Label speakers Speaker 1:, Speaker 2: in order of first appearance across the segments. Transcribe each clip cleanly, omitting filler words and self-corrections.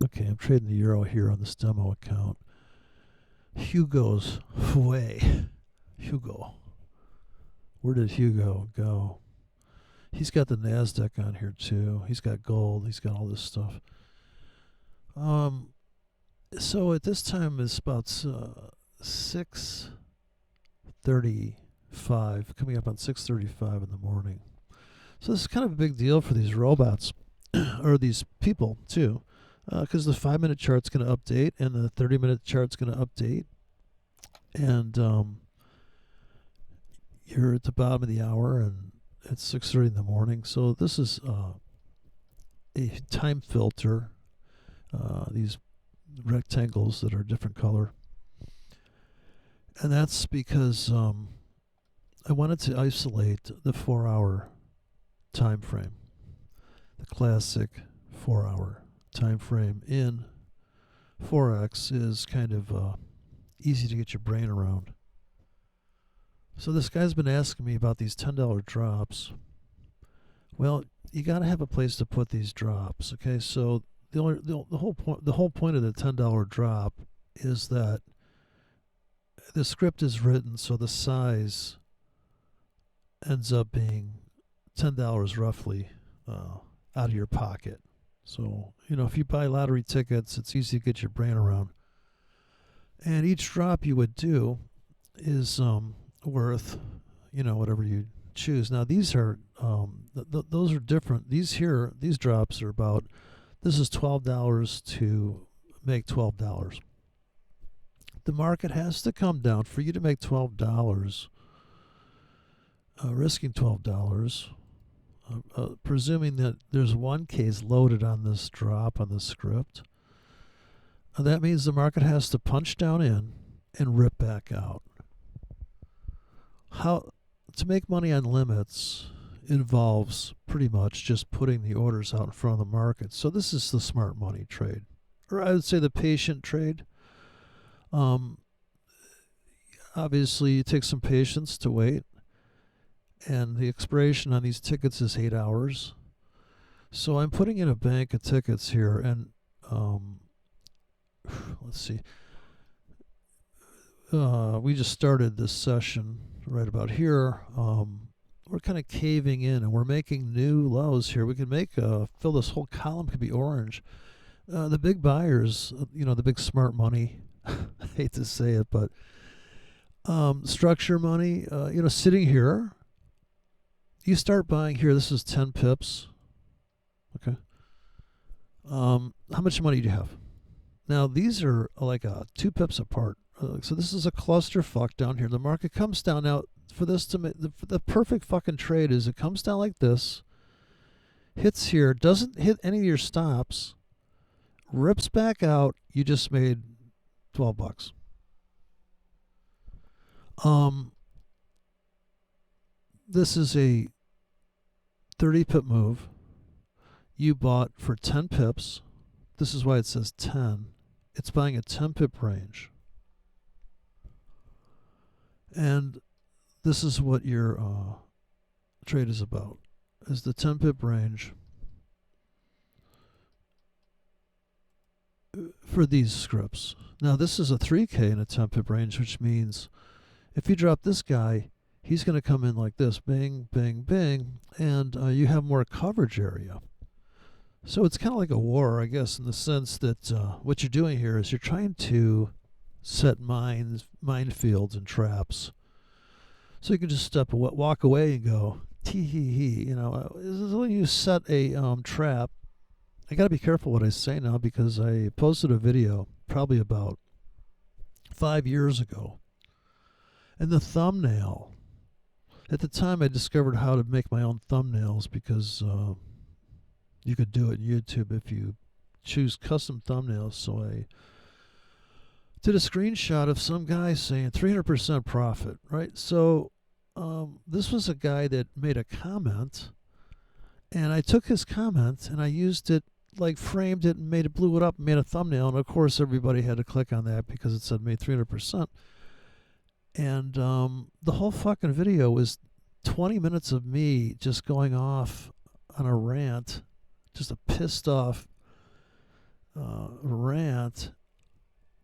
Speaker 1: Okay, I'm trading the euro here on this demo account. Hugo's way. Hugo. Where did Hugo go? He's got the NASDAQ on here too. He's got gold. He's got all this stuff. So at this time it's about 6:35, coming up on 6:35 in the morning. So this is kind of a big deal for these robots, or these people too, because the 5-minute chart's going to update and the 30-minute chart's going to update, and you're at the bottom of the hour, and it's 6:30 in the morning. So this is a time filter. These rectangles that are different color, and that's because I wanted to isolate the 4-hour time frame, the classic 4-hour time frame in forex is kind of easy to get your brain around. So this guy's been asking me about these $10 drops. Well, you got to have a place to put these drops. Okay, so the whole point of the $10 drop is that the script is written so the size ends up being $10 roughly out of your pocket. So, if you buy lottery tickets, it's easy to get your brain around. And each drop you would do is worth, whatever you choose. Now, these are, those are different. These drops are about, this is $12 to make $12. The market has to come down for you to make $12, risking $12. Presuming that there's one case loaded on this drop on the script, that means the market has to punch down in and rip back out. How to make money on limits involves pretty much just putting the orders out in front of the market. So this is the smart money trade, or I would say the patient trade. Obviously, it takes some patience to wait. And the expiration on these tickets is 8 hours. So I'm putting in a bank of tickets here, and let's see. We just started this session right about here. We're kind of caving in, and we're making new lows here. We can make fill this whole column could be orange. The big buyers, the big smart money. I hate to say it, but structure money. Sitting here. You start buying here. This is 10 pips. Okay. How much money do you have? Now, these are like 2 pips apart. So this is a clusterfuck down here. The market comes down. Now, for this to make the perfect fucking trade is it comes down like this, hits here, doesn't hit any of your stops, rips back out. You just made $12. This is a 30 pip move. You bought for 10 pips. This is why it says 10. It's buying a 10 pip range. And this is what your trade is about, is the 10 pip range for these scripts. Now this is a 3K in a 10 pip range, which means if you drop this guy, he's going to come in like this, bang, bang, bang, and you have more coverage area. So it's kind of like a war, I guess, in the sense that what you're doing here is you're trying to set minefields and traps. So you can just walk away and go, tee hee hee. This is when you set a trap. I got to be careful what I say now because I posted a video probably about 5 years ago. And the thumbnail, at the time I discovered how to make my own thumbnails because you could do it in YouTube if you choose custom thumbnails. So I did a screenshot of some guy saying 300% profit, right? So this was a guy that made a comment, and I took his comment and I used it, like framed it and blew it up and made a thumbnail. And of course everybody had to click on that because it said made 300%. And the whole fucking video was 20 minutes of me just going off on a rant, just a pissed off rant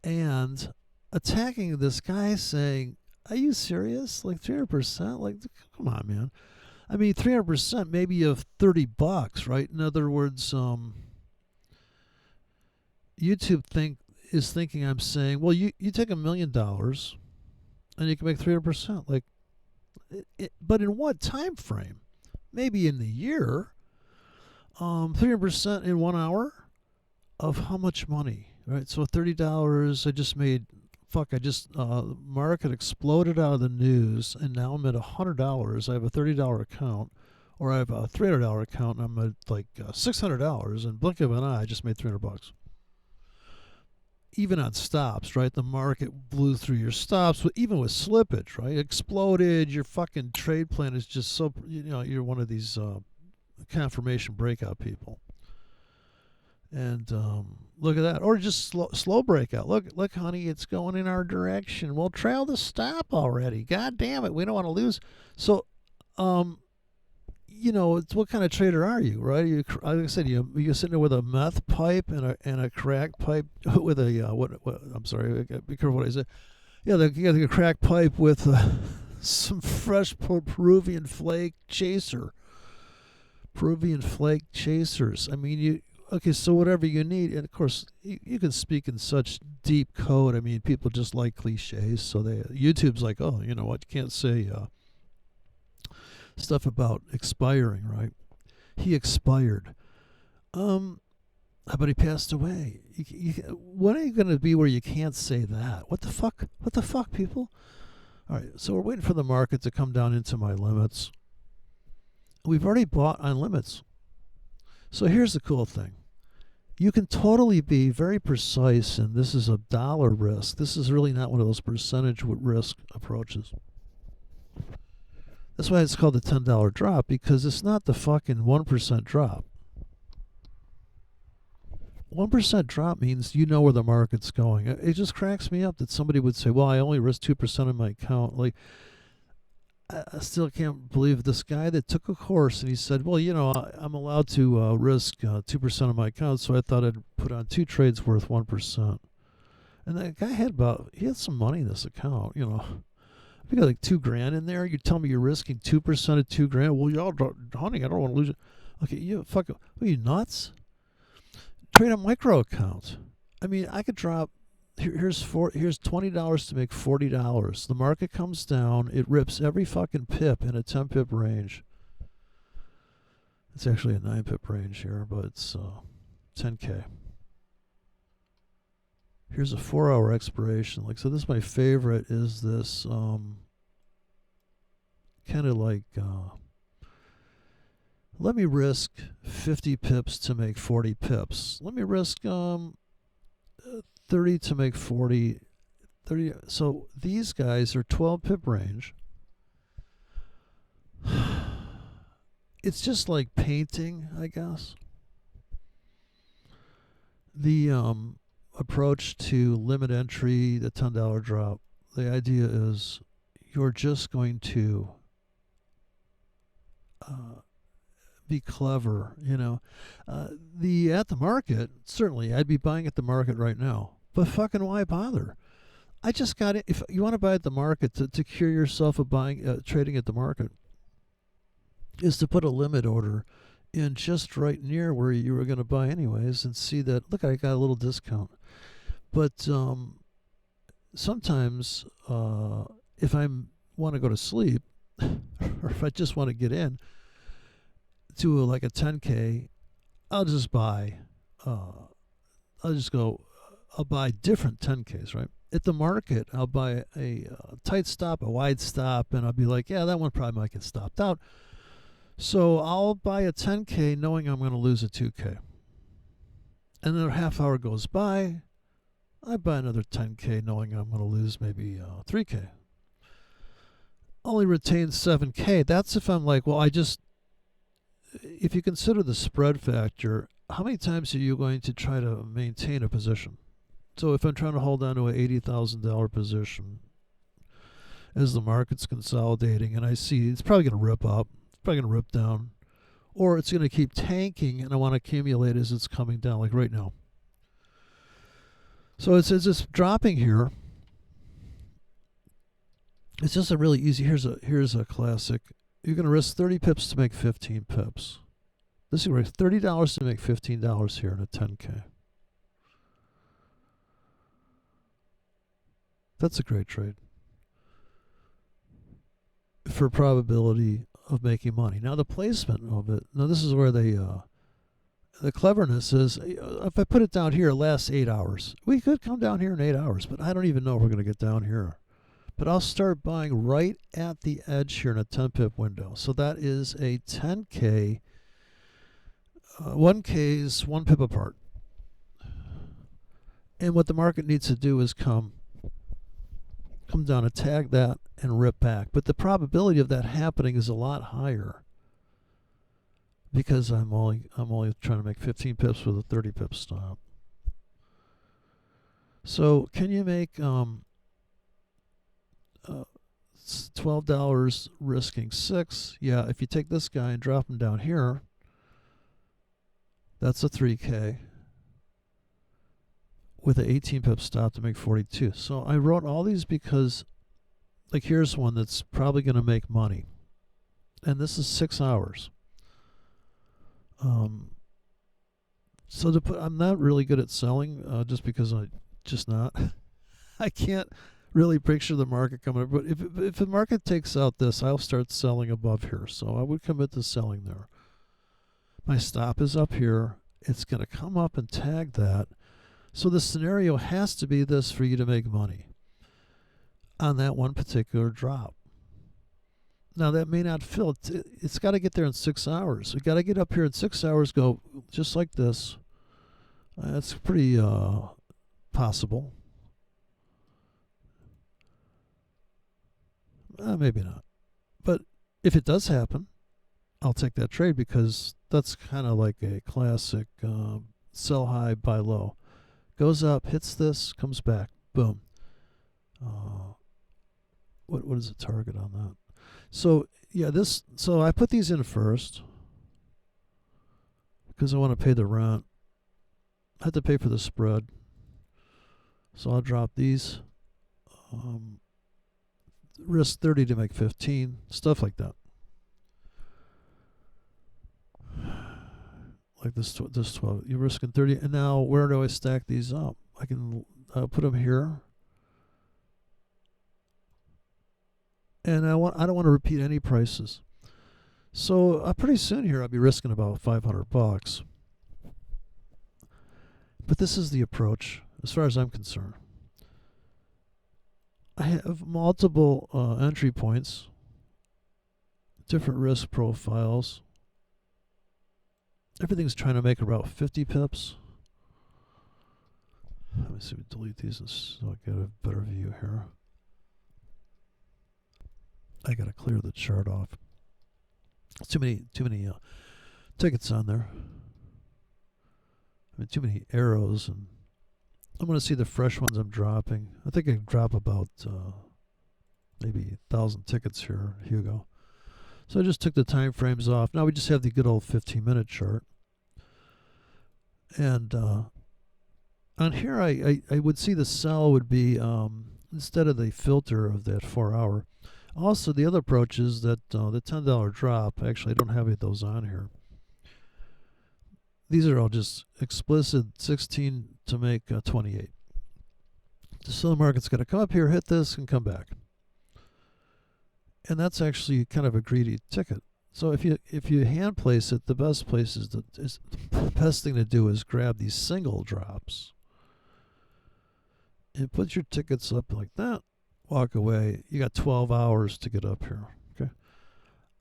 Speaker 1: and attacking this guy saying, are you serious? Like 300%? Like, come on, man. I mean, 300% maybe of $30, right? In other words, YouTube is thinking I'm saying, well, you take $1 million and you can make 300%. Like, but in what time frame? Maybe in the year. 300% in 1 hour of how much money, right? So $30, I just made. Market exploded out of the news, and now I'm at $100. I have a $30 account, or I have a $300 account, and I'm at like $600. And blink of an eye, I just made $300. Even on stops, right? The market blew through your stops, even with slippage, right? Exploded. Your fucking trade plan is just so, you're one of these confirmation breakout people. And look at that. Or just slow breakout. Look, honey, it's going in our direction. We'll trail the stop already. God damn it. We don't want to lose. So, it's what kind of trader are you, right? Like I said, you're sitting there with a meth pipe and a crack pipe with a, I'm sorry, be careful what I say. Yeah, you got a crack pipe with some fresh Peruvian flake chaser. Peruvian flake chasers. I mean, okay, so whatever you need, and of course, you can speak in such deep code. I mean, people just like cliches, so YouTube's like, oh, you know what, you can't say stuff about expiring, right? He expired. But he passed away. When are you going to be where you can't say that? What the fuck? What the fuck, people? All right, so we're waiting for the market to come down into my limits. We've already bought on limits. So here's the cool thing. You can totally be very precise, and this is a dollar risk. This is really not one of those percentage risk approaches. That's why it's called the $10 drop, because it's not the fucking 1% drop. 1% drop means you know where the market's going. It just cracks me up that somebody would say, well, I only risk 2% of my account. Like, I still can't believe this guy that took a course and he said, well, I'm allowed to risk 2% of my account, so I thought I'd put on 2 trades worth 1%. And that guy he had some money in this account, If you got like $2,000 in there, you tell me you're risking 2% of $2,000. Well, honey, I don't want to lose it. Okay, are you nuts? Trade a micro account. I mean, I could drop. Here's $20 to make $40. The market comes down. It rips every fucking pip in a 10 pip range. It's actually a 9 pip range here, but it's 10K. Here's a 4-hour expiration. So this is my favorite. Is this kind of like let me risk 50 pips to make 40 pips. Let me risk 30 to make 40. 30. So these guys are 12 pip range. It's just like painting, I guess. The approach to limit entry, the $10 drop, the idea is you're just going to be clever, at the market, certainly I'd be buying at the market right now, but fucking why bother? I just got it. If you want to buy at the market to cure yourself of trading at the market, is to put a limit order in just right near where you were going to buy anyways, and see that, look, I got a little discount. But sometimes if I want to go to sleep or if I just want to get in to like a 10K, I'll just buy I'll buy different 10Ks, right? At the market, I'll buy a tight stop, a wide stop, and I'll be like, yeah, that one probably might get stopped out. So I'll buy a 10K knowing I'm going to lose a 2K. And then a half hour goes by, I buy another 10K knowing I'm going to lose maybe 3K. Only retain 7K. That's if I'm like, well, if you consider the spread factor, how many times are you going to try to maintain a position? So if I'm trying to hold on to an $80,000 position as the market's consolidating and I see it's probably going to rip up, it's probably going to rip down, or it's going to keep tanking and I want to accumulate as it's coming down, like right now. So it's just dropping here. It's just a really easy. Here's a classic. You're going to risk 30 pips to make 15 pips. This is risk $30 to make $15 here in a 10K. That's a great trade for probability of making money. Now the placement of it. Now this is where the cleverness is. If I put it down here, it lasts 8 hours. We could come down here in 8 hours, but I don't even know if we're going to get down here. But I'll start buying right at the edge here in a 10 pip window. So that is a 10K. 1K is 1 pip apart. And what the market needs to do is come down, attack that, and rip back. But the probability of that happening is a lot higher because I'm only trying to make 15 pips with a 30 pip stop. So can you make $12 risking 6? Yeah, if you take this guy and drop him down here, that's a 3K with an 18 pip stop to make 42. So I wrote all these because, like, here's one that's probably going to make money, and this is 6 hours. So to put, I'm not really good at selling, just because not. I can't really picture the market coming up. But if the market takes out this, I'll start selling above here. So I would commit to selling there. My stop is up here. It's going to come up and tag that. So the scenario has to be this for you to make money on that one particular drop. Now that may not fill. It's got to get there in 6 hours. We got to get up here in 6 hours, go just like this. That's pretty possible. Maybe not. But if it does happen, I'll take that trade because that's kind of like a classic sell high, buy low. Goes up, hits this, comes back, boom. What is the target on that? So yeah, so I put these in first because I want to pay the rent. I have to pay for the spread. So I'll drop these. Risk 30 to make 15, stuff like that. Like this 12, you're risking 30. And now where do I stack these up? I can put them here. And I don't want to repeat any prices. So pretty soon here I'll be risking about $500. But this is the approach as far as I'm concerned. I have multiple entry points, different risk profiles. Everything's trying to make about 50 pips. Let me see, delete these so I get a better view here. I gotta clear the chart off. Too many tickets on there. I mean, too many arrows, and I'm gonna see the fresh ones I'm dropping. I think I can drop about maybe 1,000 tickets here, Hugo. So I just took the time frames off. Now we just have the good old 15-minute chart. And on here, I would see the sell would be, instead of the filter of that 4 hour. Also, the other approach is that the $10 drop, actually I don't have any of those on here. These are all just explicit 16 to make 28. So the market's got to come up here, hit this, and come back. And that's actually kind of a greedy ticket. So if you hand place it, the best place the best thing to do is grab these single drops and put your tickets up like that. Walk away. You got 12 hours to get up here. Okay,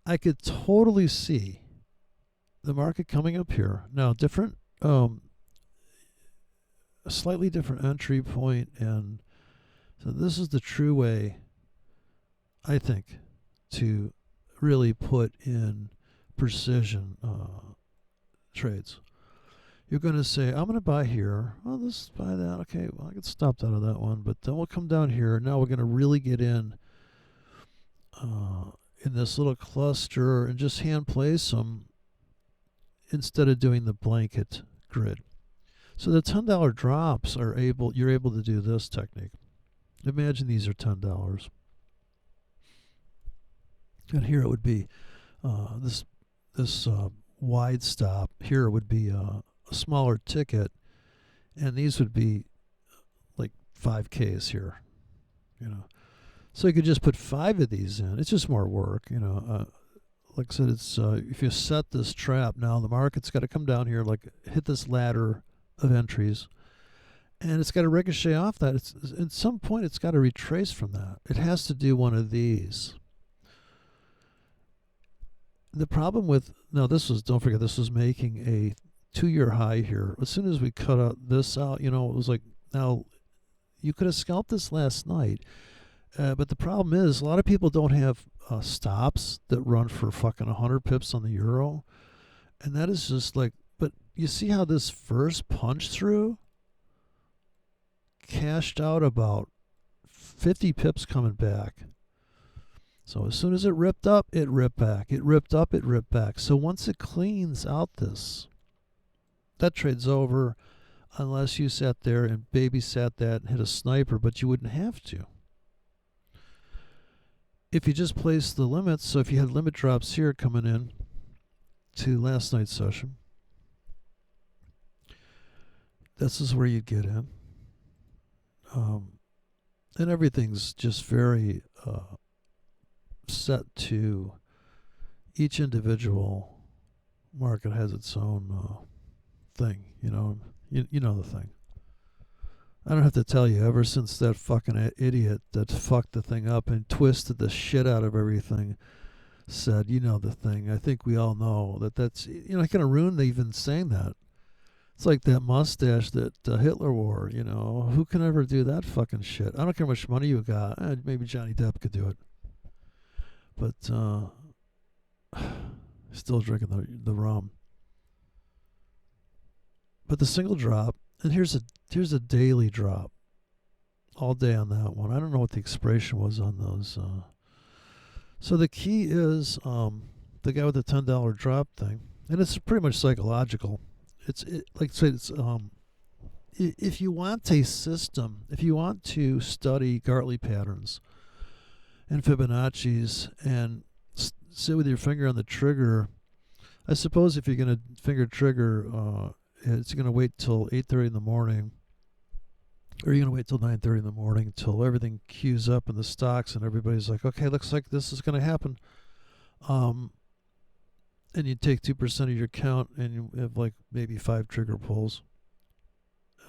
Speaker 1: I could totally see the market coming up here now. Different, a slightly different entry point, and so this is the true way, I think, to really put in precision trades. You're going to say, I'm going to buy here. Oh, let's buy that. Okay, well, I get stopped out of that one, but then we'll come down here. Now we're going to really get in this little cluster and just hand place them instead of doing the blanket grid. So the $10 drops you're able to do this technique. Imagine these are $10. And here it would be this wide stop. Here would be a smaller ticket, and these would be like 5Ks here, you know. So you could just put 5 of these in. It's just more work, you know. Like I said, it's if you set this trap now, the market's got to come down here, like hit this ladder of entries, and it's got to ricochet off that. At some point, it's got to retrace from that. It has to do one of these. The problem with, now this was, don't forget, this was making a 2-year high here. As soon as we cut out this out, you know, it was like, now you could have scalped this last night. But the problem is, a lot of people don't have stops that run for fucking 100 pips on the euro. And that is just like, but you see how this first punch through cashed out about 50 pips coming back. So as soon as it ripped up, it ripped back. It ripped up, it ripped back. So once it cleans out this, that trade's over unless you sat there and babysat that and hit a sniper, but you wouldn't have to. If you just place the limits, so if you had limit drops here coming in to last night's session, this is where you'd get in. And everything's just very set to each individual market has its own thing, you know. You know the thing. I don't have to tell you, ever since that fucking idiot that fucked the thing up and twisted the shit out of everything said, you know the thing. I think we all know that's, you know, I kind of ruined even saying that. It's like that mustache that Hitler wore, you know. Who can ever do that fucking shit? I don't care how much money you got. Maybe Johnny Depp could do it. But still drinking the rum. But the single drop, and here's a daily drop, all day on that one. I don't know what the expiration was on those. So the key is the guy with the $10 drop thing, and it's pretty much psychological. Like I said, it's if you want a system, if you want to study Gartley patterns and Fibonacci's and sit with your finger on the trigger, I suppose if you're going to finger trigger, it's going to wait till 8:30 in the morning, or you're going to wait till 9:30 in the morning till everything queues up in the stocks and everybody's like, okay, looks like this is going to happen. And you take 2% of your count and you have like maybe 5 trigger pulls.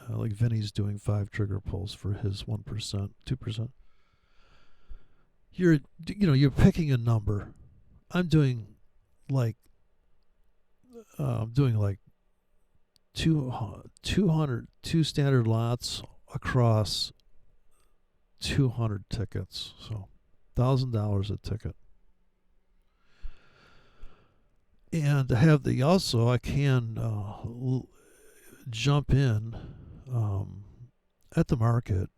Speaker 1: Like Vinny's doing 5 trigger pulls for his 1%, 2%. You're picking a number. I'm doing like 2 standard lots across 200 tickets, so $1,000 a ticket. And to have I can jump in at the market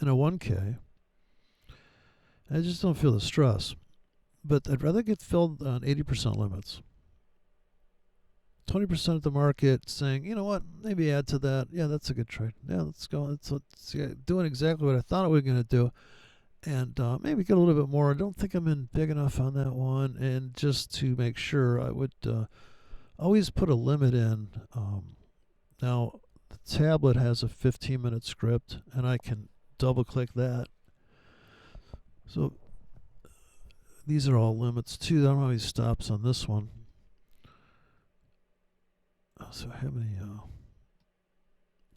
Speaker 1: in a 1K. I just don't feel the stress, but I'd rather get filled on 80% limits. 20% of the market saying, you know what, maybe add to that. Yeah, that's a good trade. Yeah, let's go. It's doing exactly what I thought it was going to do. And maybe get a little bit more. I don't think I'm in big enough on that one. And just to make sure, I would always put a limit in. Now, the tablet has a 15-minute script, and I can double-click that. So these are all limits, too. I don't know how many stops on this one. So how many?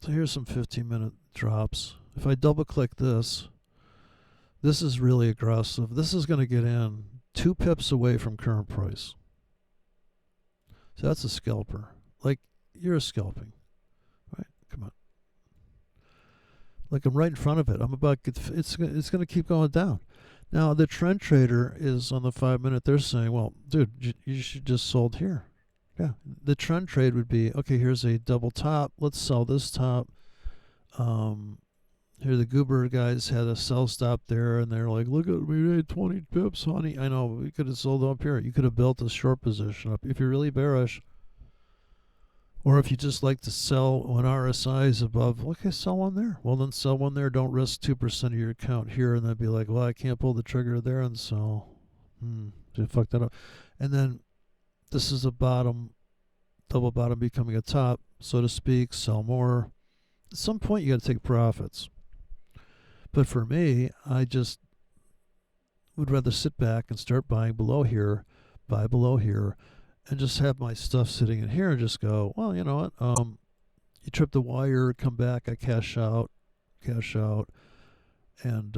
Speaker 1: So here's some 15-minute drops. If I double-click this, this is really aggressive. This is going to get in 2 pips away from current price. So that's a scalper. Like, you're a scalping, right? Come on. Like, I'm right in front of it. It's going to keep going down. Now, the trend trader is on the 5-minute. They're saying, well, dude, you should just sold here. Yeah, the trend trade would be, okay, here's a double top. Let's sell this top. Here the Goober guys had a sell stop there, and they're like, look at, we made 20 pips, honey. I know, we could have sold up here. You could have built a short position up. If you're really bearish, Or if you just like to sell when RSI is above, okay, sell one there. Well, then sell one there. Don't risk 2% of your account here, and then be like, well, I can't pull the trigger there and sell. You fucked that up. And then this is a bottom, double bottom becoming a top, so to speak. Sell more. At some point, you got to take profits. But for me, I just would rather sit back and start buying below here, buy below here, and just have my stuff sitting in here and just go, well, you know what? You trip the wire, come back, I cash out, and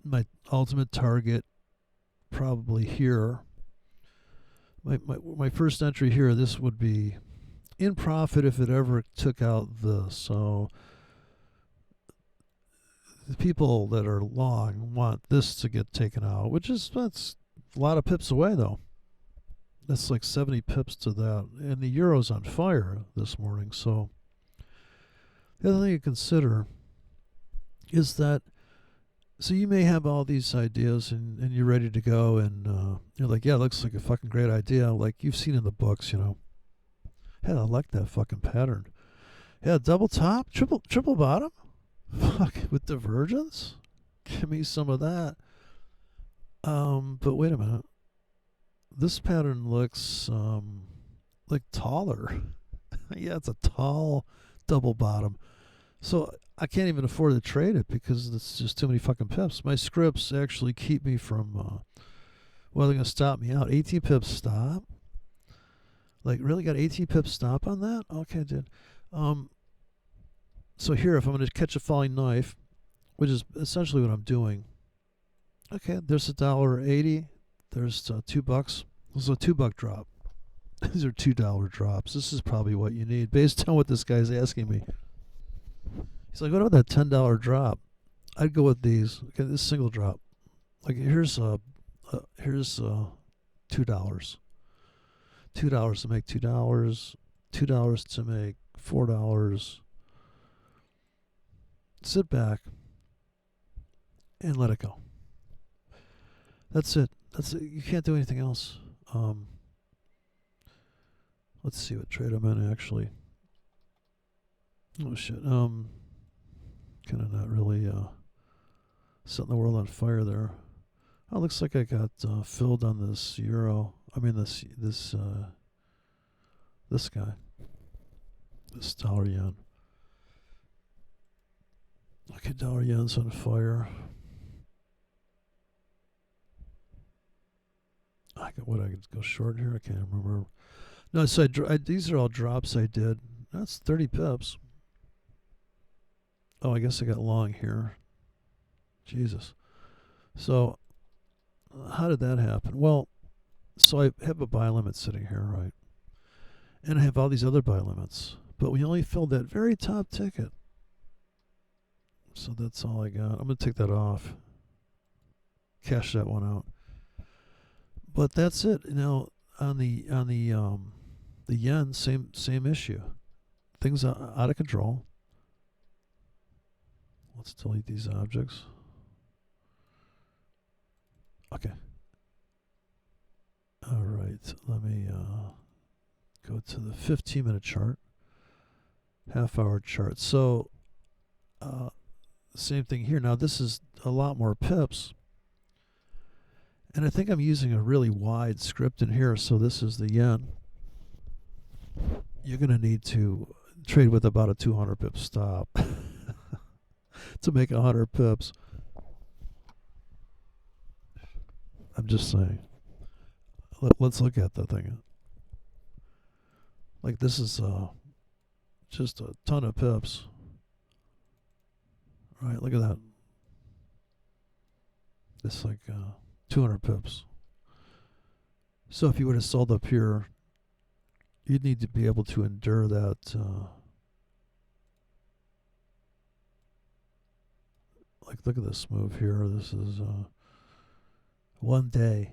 Speaker 1: my ultimate target probably here. My first entry here, this would be in profit if it ever took out this. So the people that are long want this to get taken out, that's a lot of pips away though. That's like 70 pips to that. And the euro's on fire this morning. So the other thing to consider is that, so you may have all these ideas and you're ready to go and you're like, yeah, it looks like a fucking great idea. Like you've seen in the books, you know. Hey, I like that fucking pattern. Yeah, double top, triple bottom. Fuck, with divergence? Give me some of that. But wait a minute. This pattern looks like taller. Yeah, it's a tall double bottom. So I can't even afford to trade it because it's just too many fucking pips. My scripts actually keep me from, well, they're going to stop me out. 18 pips stop? Like, really got 18 pips stop on that? Okay, I did. So here, if I'm going to catch a falling knife, which is essentially what I'm doing. Okay, there's $1.80. There's $2. This is a $2 drop. These are $2 drops. This is probably what you need based on what this guy's asking me. He's like, what about that $10 drop? I'd go with these. Okay, this single drop. Like here's $2. $2 to make $2. $2 to make $4. Sit back and let it go. That's it. You can't do anything else. Let's see what trade I'm in actually. Oh shit. Kind of not really setting the world on fire there. Oh, looks like I got filled on this euro. I mean this guy. This dollar yen. Okay, dollar yen's on fire. I could go short here. I can't remember. No, so these are all drops I did. That's 30 pips. Oh, I guess I got long here. Jesus. So, how did that happen? Well, so I have a buy limit sitting here, right? And I have all these other buy limits. But we only filled that very top ticket. So that's all I got. I'm going to take that off. Cash that one out. But that's it. You know, on the yen, same issue. Things are out of control. Let's delete these objects. Okay. All right. Let me go to the 15-minute chart, half-hour chart. So, same thing here. Now this is a lot more pips. And I think I'm using a really wide script in here. So this is the yen. You're going to need to trade with about a 200 pip stop to make 100 pips. I'm just saying. Let's look at the thing. Like this is just a ton of pips. Right, look at that. It's like 200 pips. So if you would have sold up here, you'd need to be able to endure that. Like, look at this move here. This is 1 day.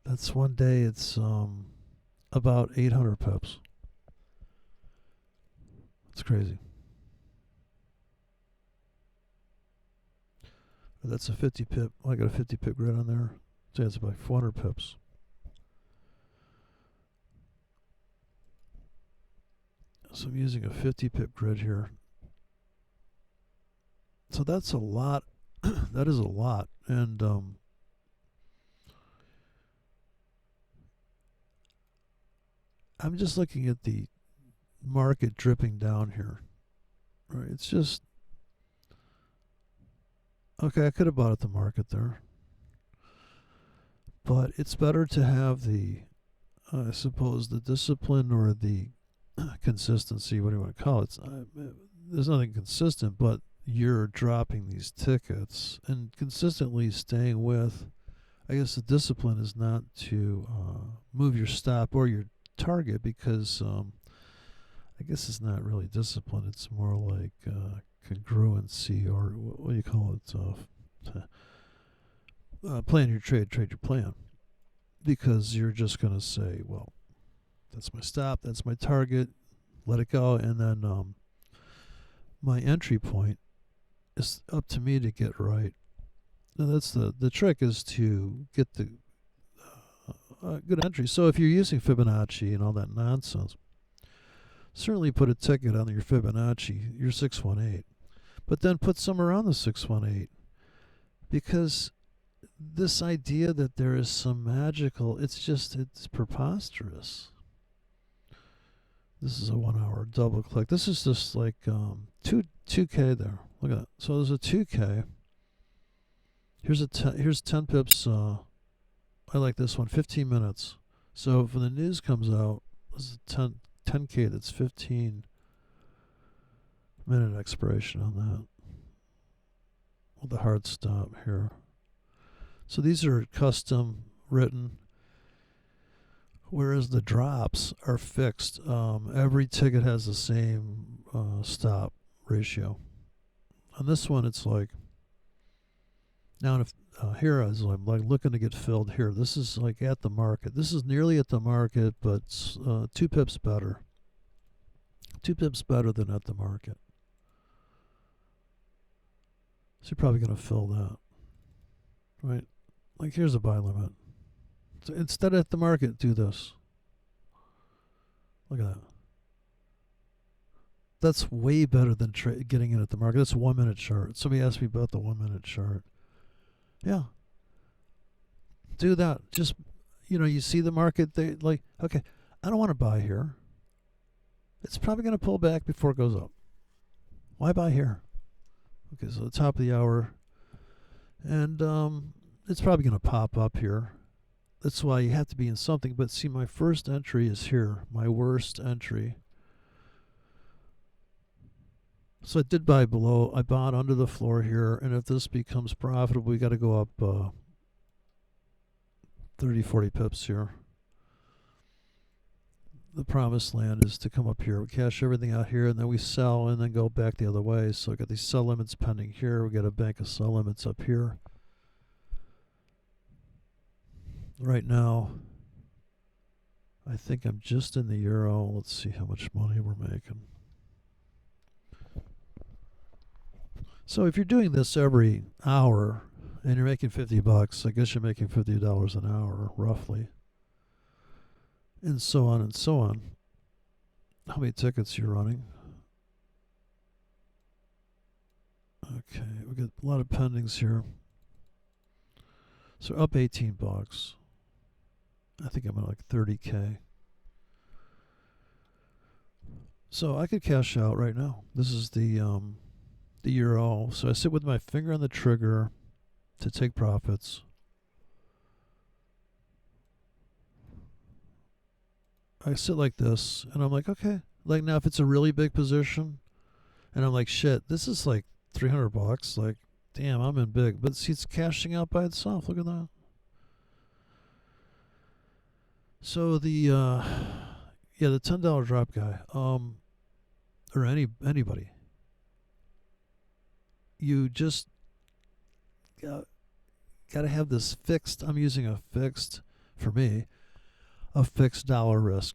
Speaker 1: That's 1 day. It's about 800 pips. It's crazy. That's a 50 pip. I got a 50 pip grid on there. So it's about 400 pips. So I'm using a 50 pip grid here. So that's a lot. That is a lot. And I'm just looking at the market dripping down here. Right? It's just, okay, I could have bought at the market there. But it's better to have the, I suppose, the discipline or the consistency, what do you want to call it? There's nothing consistent, but you're dropping these tickets and consistently staying with. I guess the discipline is not to move your stop or your target, because I guess it's not really discipline. It's more like congruency, or what do you call it? Plan your trade, trade your plan. Because you're just going to say, well, that's my stop, that's my target, let it go, and then my entry point is up to me to get right. And that's the trick, is to get the good entry. So if you're using Fibonacci and all that nonsense, certainly put a ticket on your Fibonacci, your 618, but then put some around the 618, because this idea that there is some magical, it's preposterous. This is a 1 hour double click. This is just like 2K there. Look at that. So there's a 2K. Here's 10 pips. I like this one. 15 minutes. So when the news comes out, this is 10K. That's 15-minute expiration on that. With a hard stop here. So these are custom written, whereas the drops are fixed. Every ticket has the same stop ratio. On this one, it's like, now if here is, I'm like looking to get filled here. This is like at the market. This is nearly at the market, but 2 pips better. 2 pips better than at the market. So you're probably going to fill that, right? Like, here's a buy limit. So instead at the market, do this. Look at that. That's way better than getting in at the market. That's a 1 minute chart. Somebody asked me about the 1 minute chart. Yeah. Do that. Just, you see the market, they like, okay, I don't want to buy here. It's probably going to pull back before it goes up. Why buy here? Okay, so the top of the hour. And it's probably going to pop up here. That's why you have to be in something. But see, my first entry is here. My worst entry. So I did buy below. I bought under the floor here. And if this becomes profitable, we got to go up 30, 40 pips here. The promised land is to come up here. We cash everything out here, and then we sell and then go back the other way. So I got these sell limits pending here. We got a bank of sell limits up here. Right now, I think I'm just in the euro. Let's see how much money we're making. So if you're doing this every hour and you're making $50, I guess you're making $50 an hour, roughly. And so on and so on. How many tickets you're running? Okay, we got a lot of pendings here. So up $18. I think I'm at like 30K. So I could cash out right now. This is the euro. So I sit with my finger on the trigger to take profits. I sit like this, and I'm like, okay. Like, now if it's a really big position, and I'm like, shit, this is like $300. Like, damn, I'm in big. But see, it's cashing out by itself. Look at that. So the the $10 drop guy, or anybody, you just got to have this fixed. I'm using a fixed, for me, a fixed dollar risk,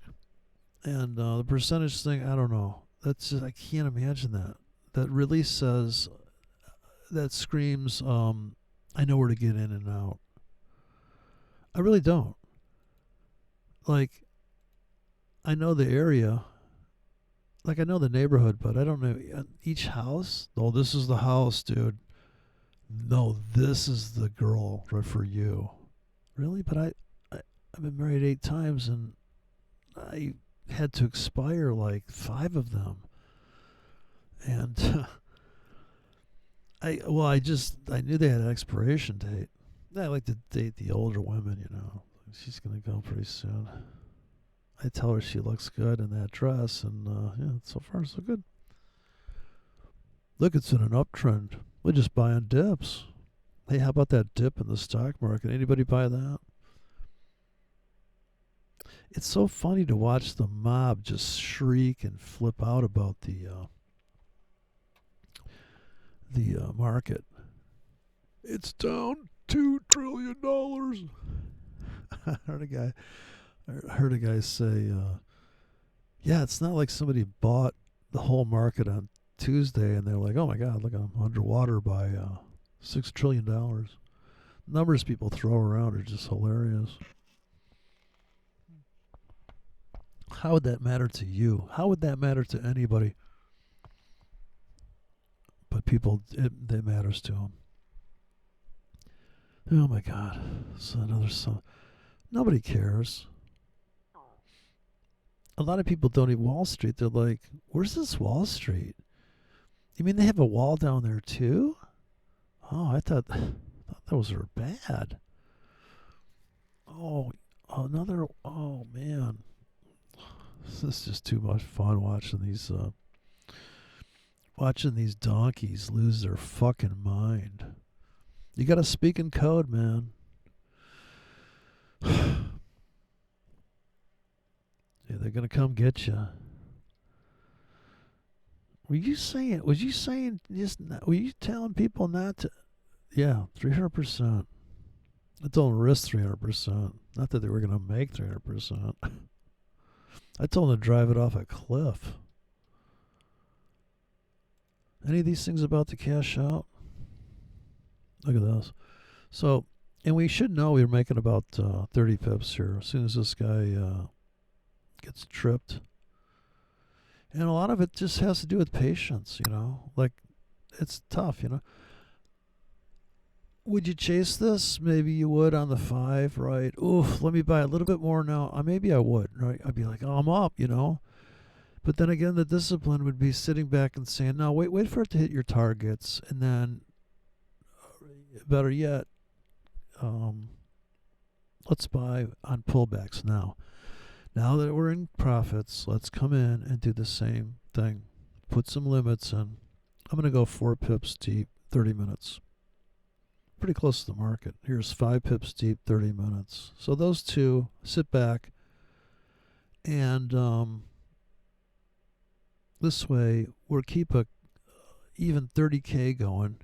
Speaker 1: and the percentage thing, I don't know. That's just, I can't imagine that. That really says, that screams, I know where to get in and out. I really don't. Like, I know the area, like I know the neighborhood, but I don't know each house. Oh, this is the house, dude. No, this is the girl right for you. Really? But I've been married 8 times, and I had to expire like 5 of them. And I knew they had an expiration date. I like to date the older women, you know. She's gonna go pretty soon. I tell her she looks good in that dress, and yeah, so far so good. Look, it's in an uptrend. We just buy on dips. Hey, how about that dip in the stock market? Anybody buy that? It's so funny to watch the mob just shriek and flip out about the market. It's down $2 trillion. I heard a guy say, "Yeah, it's not like somebody bought the whole market on Tuesday and they're like, oh my God, look, I'm underwater by $6 trillion." Numbers people throw around are just hilarious. How would that matter to you? How would that matter to anybody? But people, it matters to them. Oh my God, it's another song. Nobody cares. A lot of people don't eat Wall Street. They're like, where's this Wall Street? You mean they have a wall down there too? Oh, I thought those were bad. Oh, another. Oh man, this is just too much fun watching these donkeys lose their fucking mind. You got to speak in code, man. Yeah, they're gonna come get you. Was you saying just? Were you telling people not to? Yeah, 300%. I told them to risk 300%. Not that they were gonna make 300%. I told them to drive it off a cliff. Any of these things about to cash out? Look at this. So, and we should know we're making about 30 pips here as soon as this guy gets tripped. And a lot of it just has to do with patience, you know? Like, it's tough, you know? Would you chase this? Maybe you would on the 5, right? Oof, let me buy a little bit more now. Maybe I would, right? I'd be like, oh, I'm up, you know? But then again, the discipline would be sitting back and saying, no, wait for it to hit your targets. And then, better yet, let's buy on pullbacks now. Now that we're in profits, let's come in and do the same thing. Put some limits in. I'm going to go 4 pips deep, 30 minutes. Pretty close to the market. Here's 5 pips deep, 30 minutes. So those two, sit back, and this way we'll keep a even 30K going.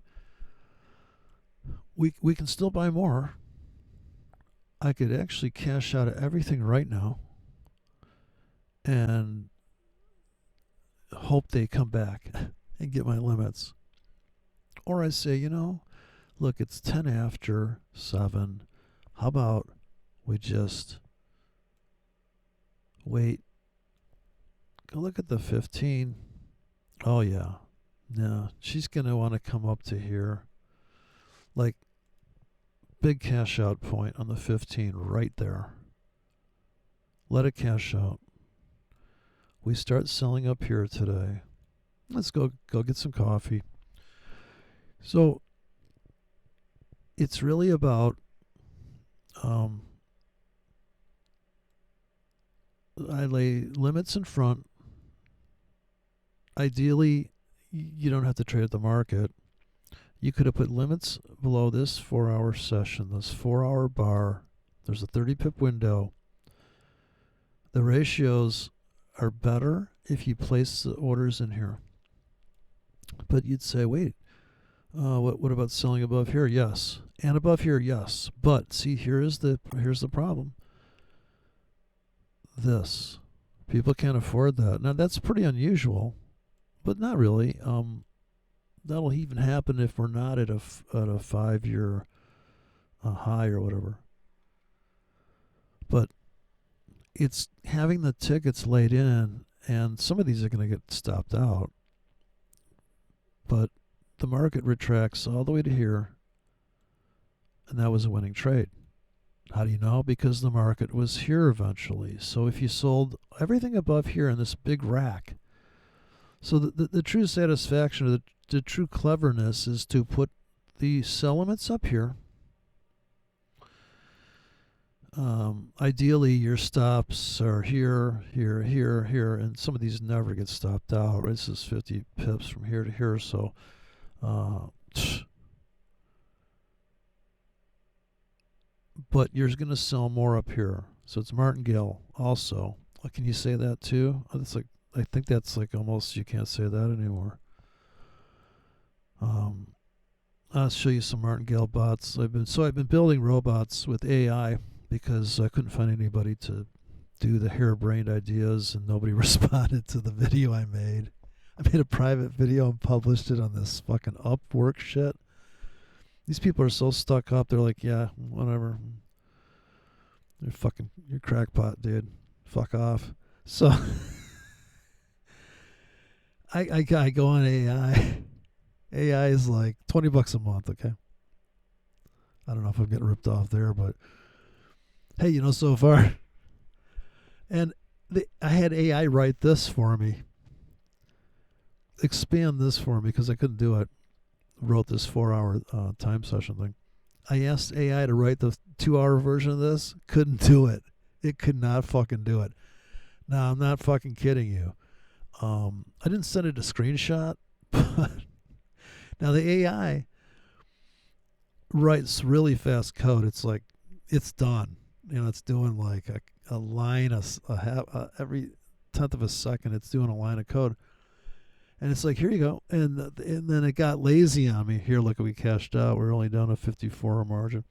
Speaker 1: We can still buy more. I could actually cash out of everything right now and hope they come back and get my limits. Or I say, you know, look, it's 10 after 7. How about we just wait? Go look at the 15. Oh, yeah. No, she's going to want to come up to here. Like, big cash out point on the 15 right there. Let it cash out. We start selling up here today. Let's go get some coffee. So it's really about I lay limits in front. Ideally, you don't have to trade at the market. You could have put limits below this 4-hour session, this 4-hour bar. There's a 30 pip window. The ratios are better if you place the orders in here. But you'd say, wait, what about selling above here? Yes. And above here, yes. But see, here's the problem. This. People can't afford that. Now that's pretty unusual, but not really. That'll even happen if we're not at a 5-year high or whatever. But it's having the tickets laid in And some of these are going to get stopped out. But the market retracts all the way to here. And that was a winning trade. How do you know? Because the market was here eventually. So if you sold everything above here in this big rack, so the true satisfaction, or the true cleverness is to put the sell limits up here. Ideally, your stops are here, here, here, here, and some of these never get stopped out. Right? This is 50 pips from here to here, so but you're going to sell more up here. So it's martingale also. Can you say that too? That's like, I think that's like almost, you can't say that anymore. I'll show you some martingale bots. I've been building robots with AI because I couldn't find anybody to do the harebrained ideas, and nobody responded to the video I made. I made a private video and published it on this fucking Upwork shit. These people are so stuck up. They're like, yeah, whatever. You're crackpot, dude. Fuck off. So I go on AI. AI is like $20 a month, okay? I don't know if I'm getting ripped off there, but hey, you know, so far. And I had AI write this for me. Expand this for me because I couldn't do it. Wrote this 4-hour time session thing. I asked AI to write the 2-hour version of this. Couldn't do it. It could not fucking do it. Now, I'm not fucking kidding you. I didn't send it a screenshot, but now the AI writes really fast code. It's like, it's done. You know, it's doing like a line, every tenth of a second, it's doing a line of code. And it's like, here you go. And then it got lazy on me. Here, look, we cashed out. We're only down to 54 margin.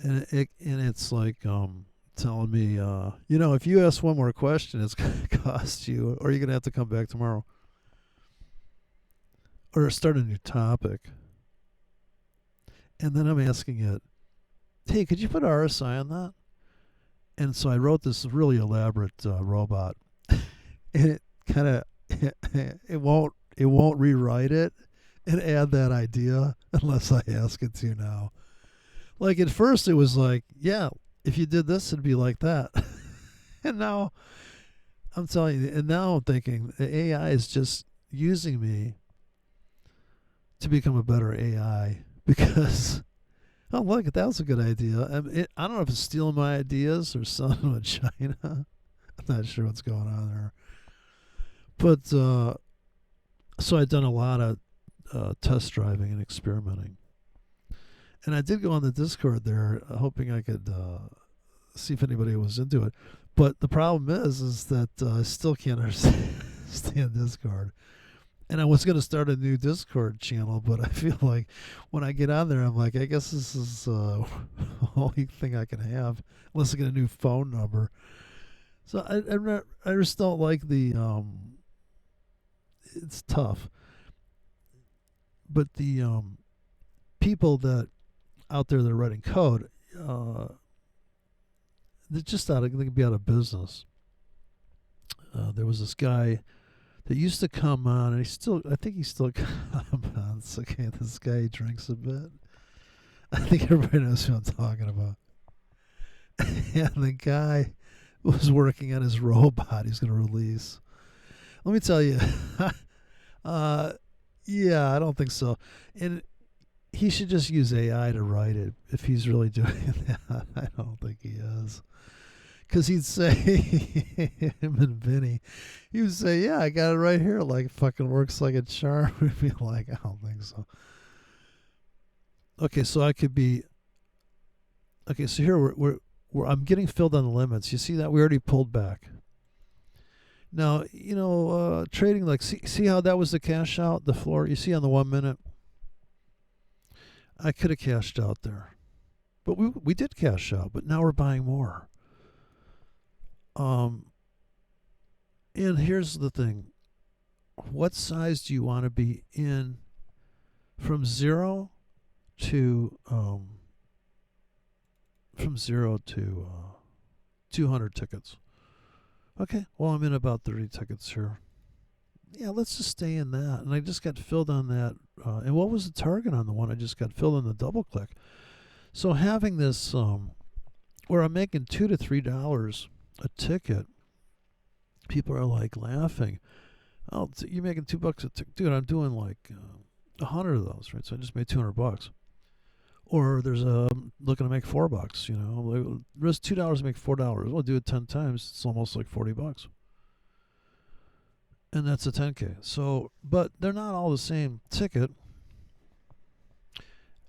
Speaker 1: And it's like telling me, you know, if you ask one more question, it's going to cost you, or you're going to have to come back tomorrow. Or start a new topic. And then I'm asking it, hey, could you put RSI on that? And so I wrote this really elaborate robot. And it kind of, it won't rewrite it and add that idea unless I ask it to now. Like at first it was like, yeah, if you did this, it'd be like that. And now I'm telling you, and now I'm thinking the AI is just using me to become a better AI because, oh, look, that was a good idea. I don't know if it's stealing my ideas or selling them in China. I'm not sure what's going on there. But so I'd done a lot of test driving and experimenting. And I did go on the Discord there, hoping I could see if anybody was into it. But the problem is that I still can't understand Discord. And I was going to start a new Discord channel, but I feel like when I get on there, I'm like, I guess this is the only thing I can have, unless I get a new phone number. So I just don't like the, it's tough. But the people that out there that are writing code, they're just they could be out of business. There was this guy that used to come on, and I think he still comes on. It's okay, this guy drinks a bit. I think everybody knows who I'm talking about. And the guy was working on his robot he's going to release. Let me tell you, yeah, I don't think so. And he should just use AI to write it if he's really doing that. I don't think he is. Because he'd say, him and Vinny, he would say, yeah, I got it right here. Like, fucking works like a charm. We'd be like, I don't think so. Okay, so I could be, okay, so here I'm getting filled on the limits. You see that? We already pulled back. Now, you know, trading, like, see how that was the cash out, the floor? You see on the 1 minute? I could have cashed out there. But we did cash out, but now we're buying more. And here's the thing. What size do you want to be in from 0 to 200 tickets? Okay, well, I'm in about 30 tickets here. Yeah, let's just stay in that. And I just got filled on that. And what was the target on the one I just got filled on the double click? So having this, where I'm making $2 to $3 a ticket, people are like laughing. Oh, you're making $2 a ticket, dude. I'm doing like 100 of those, right? So I just made $200. Or there's a looking to make $4. You know, risk $2 to make $4. Well, do it 10 times. It's almost like $40. And that's a 10K. So, but they're not all the same ticket.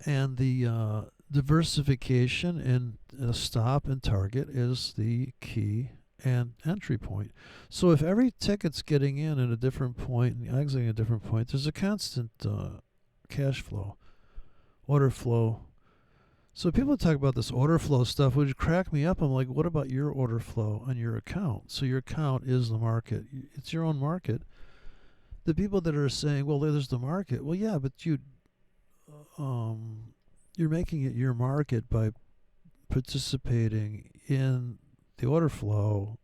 Speaker 1: And the diversification in stop and target is the key and entry point. So if every ticket's getting in at a different point and exiting at a different point, there's a constant cash flow, order flow. So people talk about this order flow stuff, which crack me up. I'm like, what about your order flow on your account? So your account is the market. It's your own market. The people that are saying, well, there's the market. Well, yeah, but you're making it your market by participating in the order flow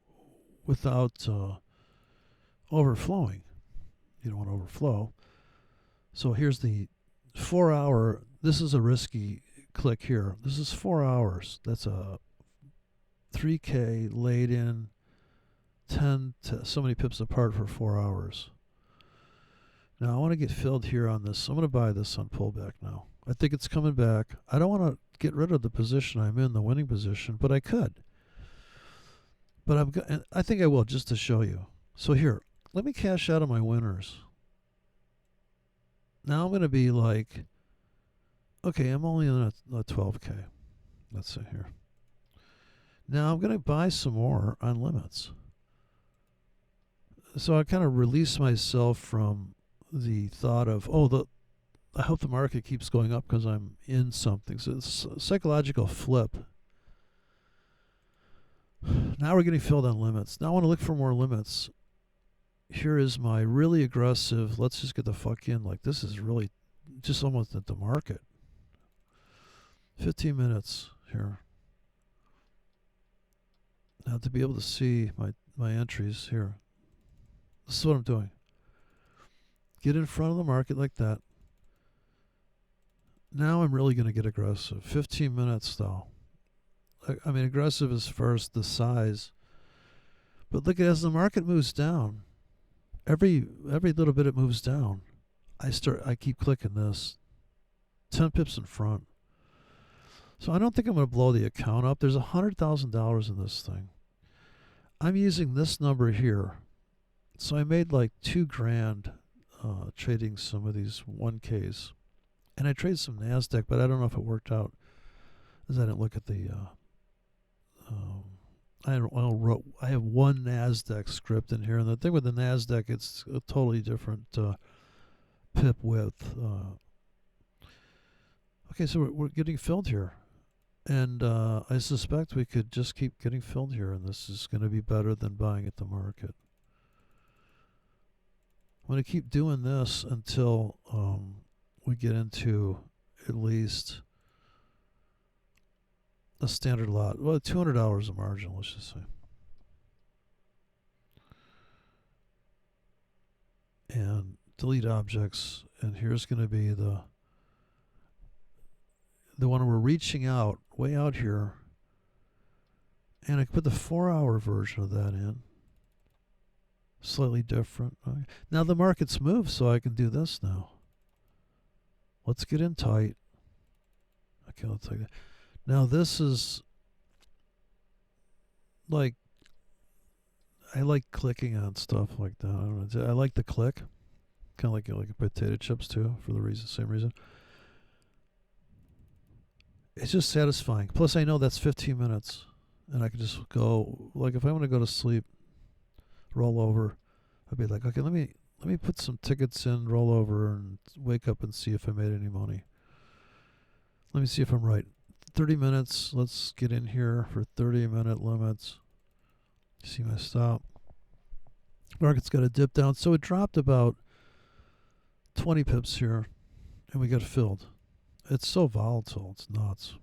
Speaker 1: without overflowing. You don't want to overflow. So here's the 4 hour. This is a risky click here. This is 4 hours. That's a 3K laid in 10 to so many pips apart for 4 hours. Now I want to get filled here on this. I'm going to buy this on pullback now. I think it's coming back. I don't want to get rid of the position I'm in, the winning position, but I could. But I think I will, just to show you. So here, let me cash out of my winners. Now I'm going to be like, okay, I'm only in a 12K. Let's see here. Now I'm going to buy some more on limits. So I kind of release myself from the thought of, I hope the market keeps going up because I'm in something. So it's a psychological flip. Now we're getting filled on limits. Now I want to look for more limits. Here is my really aggressive, let's just get the fuck in. Like, this is really just almost at the market. 15 minutes here. Now to be able to see my entries here. This is what I'm doing. Get in front of the market like that. Now I'm really going to get aggressive. 15 minutes though. I mean, aggressive is first the size. But look, as the market moves down, every little bit it moves down, I keep clicking this. 10 pips in front. So I don't think I'm going to blow the account up. There's $100,000 in this thing. I'm using this number here. So I made like $2,000 trading some of these 1Ks. And I traded some NASDAQ, but I don't know if it worked out, because I didn't look at the I have one NASDAQ script in here, and the thing with the NASDAQ, it's a totally different pip width. Okay, so we're getting filled here, and I suspect we could just keep getting filled here, and this is going to be better than buying at the market. I'm going to keep doing this until we get into at least a standard lot. Well, $200 a margin, let's just say. And delete objects. And here's going to be the one we're reaching out, way out here. And I can put the 4-hour version of that in. Slightly different. Okay. Now the market's moved, so I can do this now. Let's get in tight. Okay, let's take that. Now this is like, I like clicking on stuff like that. I don't know. I like the click, kind of like potato chips too, for the same reason. It's just satisfying. Plus, I know that's 15 minutes, and I can just go. Like if I want to go to sleep, roll over, I'd be like, okay, let me put some tickets in, roll over, and wake up and see if I made any money. Let me see if I'm right. 30 minutes. Let's get in here for 30-minute limits. See my stop. Market's got a dip down. So it dropped about 20 pips here, and we got filled. It's so volatile. It's nuts.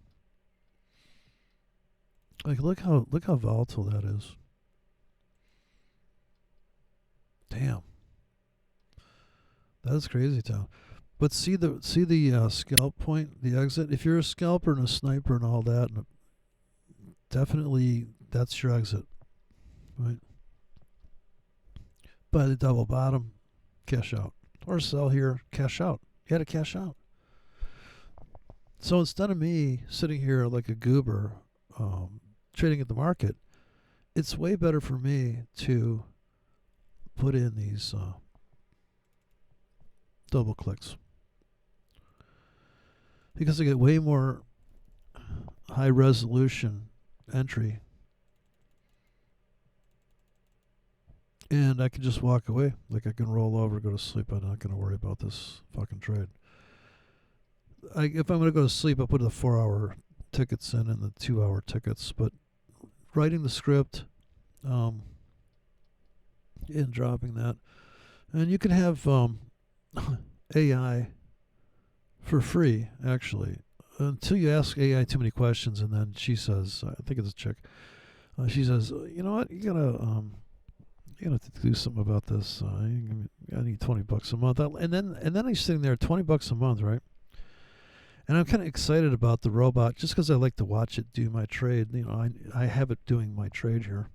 Speaker 1: Like, look how volatile that is. Damn. That is crazy town. But see the scalp point, the exit. If you're a scalper and a sniper and all that, and definitely that's your exit, right? Buy the double bottom, cash out, or sell here, cash out. You had to cash out. So instead of me sitting here like a goober, trading at the market, it's way better for me to put in these double clicks, because I get way more high resolution entry, and I can just walk away. Like, I can roll over, go to sleep. I'm not going to worry about this fucking trade. If I'm going to go to sleep, I'll put the 4-hour tickets in and the 2-hour tickets. But writing the script and dropping that, and you can have AI for free, actually, until you ask AI too many questions, and then she says, I think it's a chick, she says, you know what, you're gonna have to do something about this. I need $20 a month, and then he's sitting there, $20 a month, right? And I'm kind of excited about the robot just because I like to watch it do my trade. You know, I have it doing my trade here.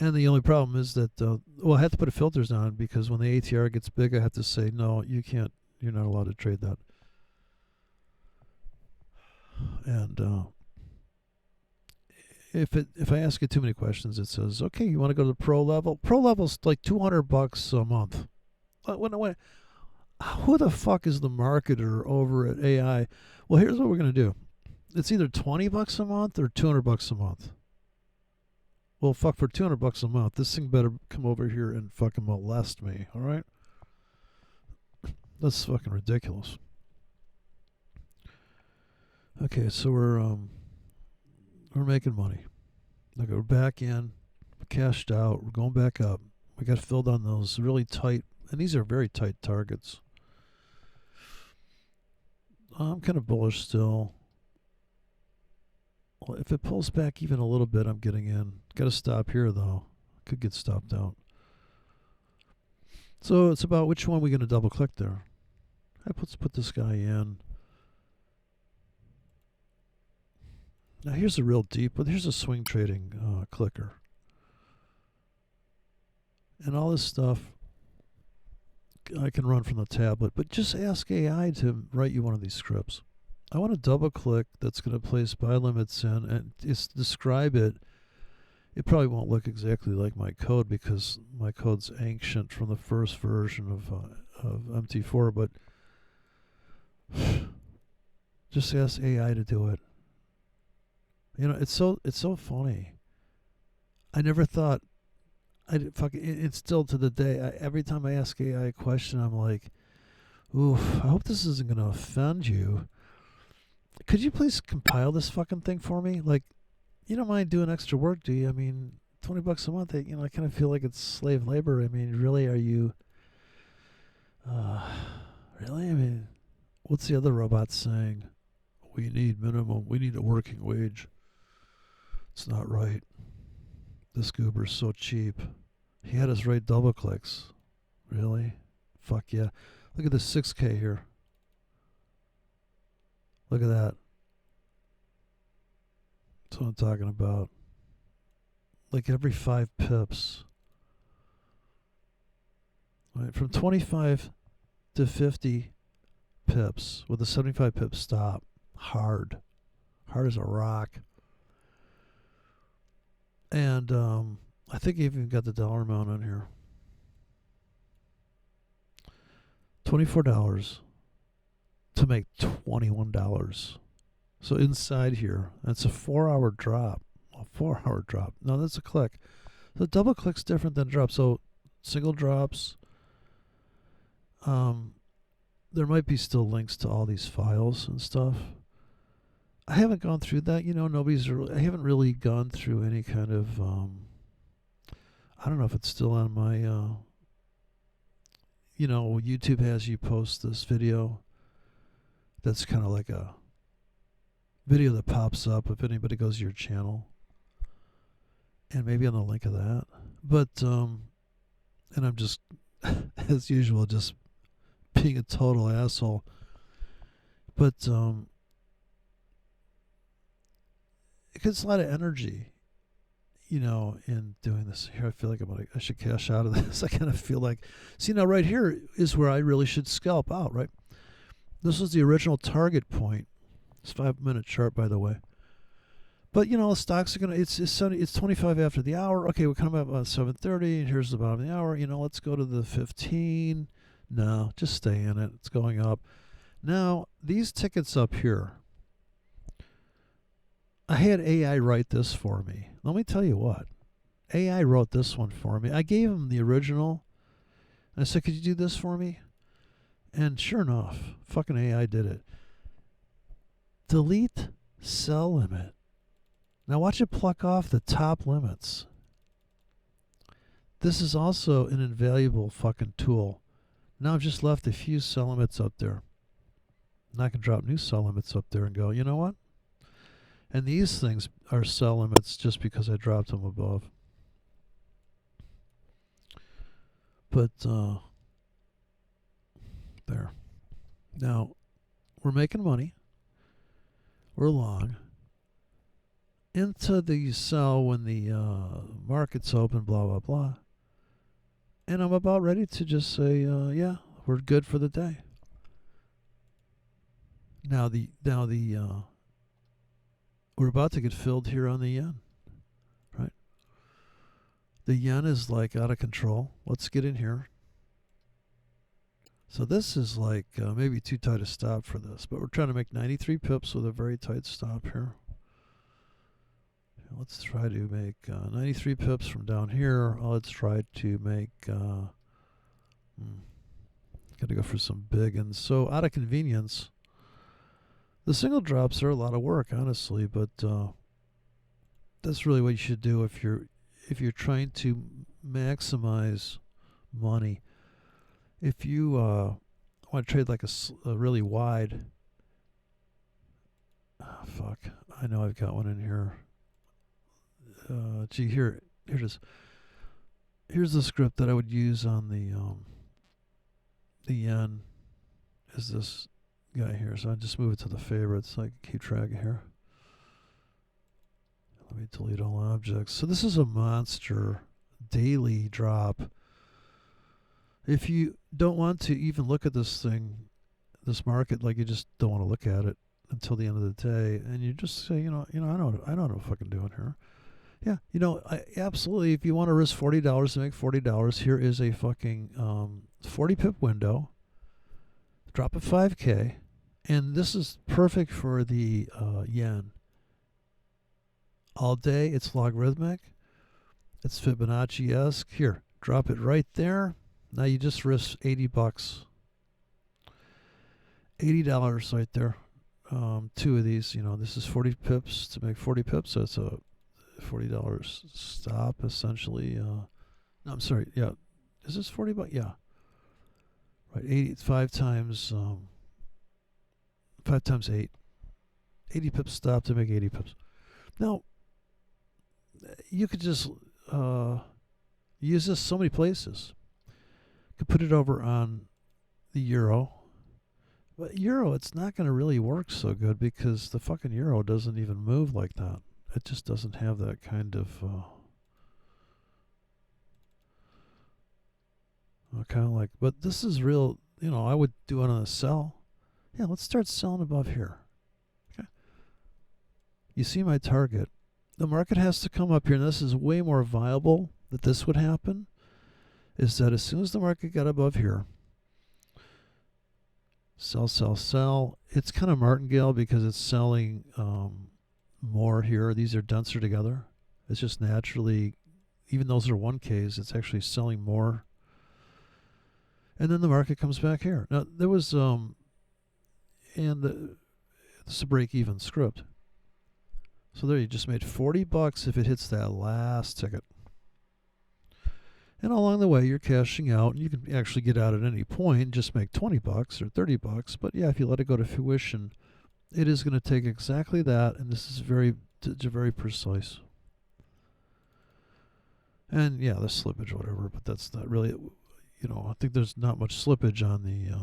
Speaker 1: And the only problem is that, I have to put filters on, because when the ATR gets big, I have to say, no, you can't, you're not allowed to trade that. And if I ask it too many questions, it says, okay, you want to go to the pro level? Pro level's like $200 a month. Who the fuck is the marketer over at AI? Well, here's what we're going to do. It's either $20 a month or $200 a month. Well, fuck, for $200 a month, this thing better come over here and fucking molest me, all right? That's fucking ridiculous. Okay, so we're making money. Like, we're back in, we're cashed out, we're going back up. We got filled on those really tight, and these are very tight targets. I'm kind of bullish still. Well, if it pulls back even a little bit, I'm getting in. Got to stop here, though. Could get stopped out. So it's about which one we're going to double click there. Let's put this guy in. Now here's a real deep, but here's a swing trading clicker. And all this stuff I can run from the tablet, but just ask AI to write you one of these scripts. I want to double click that's going to place buy limits in and just describe it. It probably won't look exactly like my code because my code's ancient from the first version of MT4, but just ask AI to do it. You know, it's so funny. I never thought it's still to the day. Every time I ask AI a question, I'm like, oof, I hope this isn't going to offend you. Could you please compile this fucking thing for me? Like, you don't mind doing extra work, do you? I mean, $20 a month, I kind of feel like it's slave labor. I mean, really, are you, really? I mean, what's the other robot saying? We need a working wage. It's not right. This goober's so cheap. He had us write double clicks. Really? Fuck yeah. Look at this 6K here. Look at that. That's what I'm talking about. Like every 5 pips. Right, from 25 to 50 pips with a 75 pip stop. Hard as a rock. And I think I even got the dollar amount on here. $24 to make $21. So inside here, that's a 4-hour drop. A 4-hour drop. No, that's a click. So double click's different than drop. So single drops. There might be still links to all these files and stuff. I haven't gone through that. You know, I haven't really gone through any kind of, I don't know if it's still on my, YouTube has you post this video. That's kind of like a video that pops up if anybody goes to your channel. And maybe on the link of that. But And I'm just, as usual, just being a total asshole. But it gets a lot of energy, in doing this. Here, I feel like I should cash out of this. I kind of feel like, see, now right here is where I really should scalp out, right? This was the original target point. It's 5-minute chart, by the way. But stocks are gonna. It's 25 after the hour. Okay, we're coming up about 7:30, and here's the bottom of the hour. Let's go to the 15. No, just stay in it. It's going up. Now these tickets up here. I had AI write this for me. Let me tell you what. AI wrote this one for me. I gave him the original. And I said, "Could you do this for me?" And sure enough, fucking AI did it. Delete sell limit. Now watch it pluck off the top limits. This is also an invaluable fucking tool. Now I've just left a few sell limits up there. And I can drop new sell limits up there and go, you know what? And these things are sell limits just because I dropped them above. But there. Now we're making money. We're long. Into the sell when the market's open, blah, blah, blah. And I'm about ready to just say, yeah, we're good for the day. Now we're about to get filled here on the yen, right? The yen is like out of control. Let's get in here. So this is like maybe too tight a stop for this, but we're trying to make 93 pips with a very tight stop here. Let's try to make 93 pips from down here. Let's try to make, got to go for some big. And so out of convenience, the single drops are a lot of work, honestly, but that's really what you should do if you're trying to maximize money. If you want to trade like a really wide, I know I've got one in here. Here it is. Here's the script that I would use on the yen. Is this guy here? So I just move it to the favorites so I can keep track of here. Let me delete all objects. So this is a monster daily drop. If you don't want to even look at this this market, like you just don't want to look at it until the end of the day, and you just say, I don't know what I'm fucking doing here. Yeah, absolutely. If you want to risk $40 to make $40, here is a fucking 40 pip window. Drop at 5K, and this is perfect for the yen. All day, it's logarithmic. It's Fibonacci-esque. Here, drop it right there. Now you just risk $80. $80 right there. Two of these, this is 40 pips to make 40 pips. So it's a $40 stop essentially. No, I'm sorry. Yeah, is this $40? Yeah, right. 85 times 5 times 8. 80 pips stop to make 80 pips. Now you could just use this so many places. You could put it over on the euro. But euro, it's not going to really work so good because the fucking euro doesn't even move like that. It just doesn't have that kind of kind of like, but this is real, I would do it on a sell. Yeah, let's start selling above here. Okay. You see my target. The market has to come up here, and this is way more viable that this would happen, is that as soon as the market got above here, sell, sell, sell. It's kind of martingale because it's selling more here. These are denser together. It's just naturally, even those are 1Ks, it's actually selling more. And then the market comes back here. Now, there was, this is a break-even script. So there you just made $40 if it hits that last ticket. And along the way, you're cashing out. You can actually get out at any point and just make $20 or $30. But yeah, if you let it go to fruition, it is going to take exactly that. And this is very precise. And yeah, the slippage or whatever, but that's not really, I think there's not much slippage on the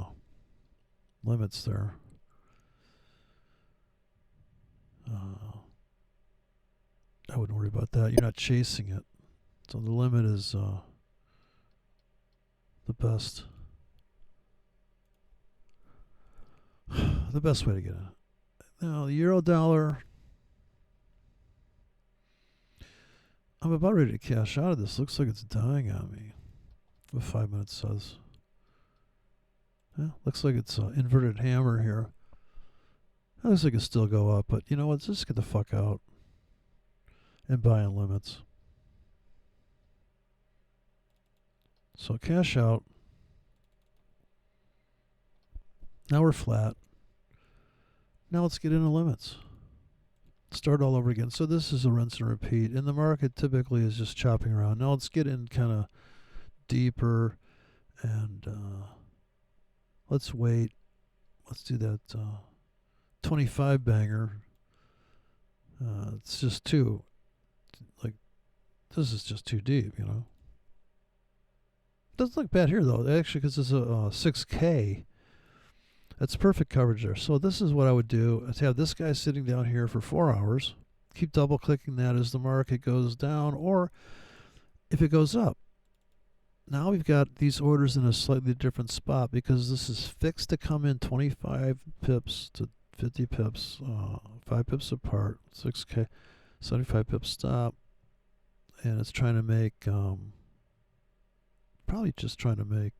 Speaker 1: limits there. I wouldn't worry about that. You're not chasing it. So the limit is the best. The best way to get it. Now, the euro dollar, I'm about ready to cash out of this. Looks like it's dying on me. What 5 minutes says. Yeah, looks like it's an inverted hammer here. It looks like it still go up, but you know what? Let's just get the fuck out and buy in limits. So cash out. Now we're flat. Now let's get into limits. Start all over again. So this is a rinse and repeat. And the market typically is just chopping around. Now let's get in kind of deeper and let's wait. Let's do that 25 banger. It's just too, like, this is just too deep, Doesn't look bad here though, actually, because it's a 6K. That's perfect coverage there. So this is what I would do. I'd have this guy sitting down here for 4 hours. Keep double clicking that as the market goes down, or if it goes up. Now we've got these orders in a slightly different spot because this is fixed to come in 25 pips to 50 pips, 5 pips apart, 6K, 75 pips stop. And it's trying to make, probably just trying to make,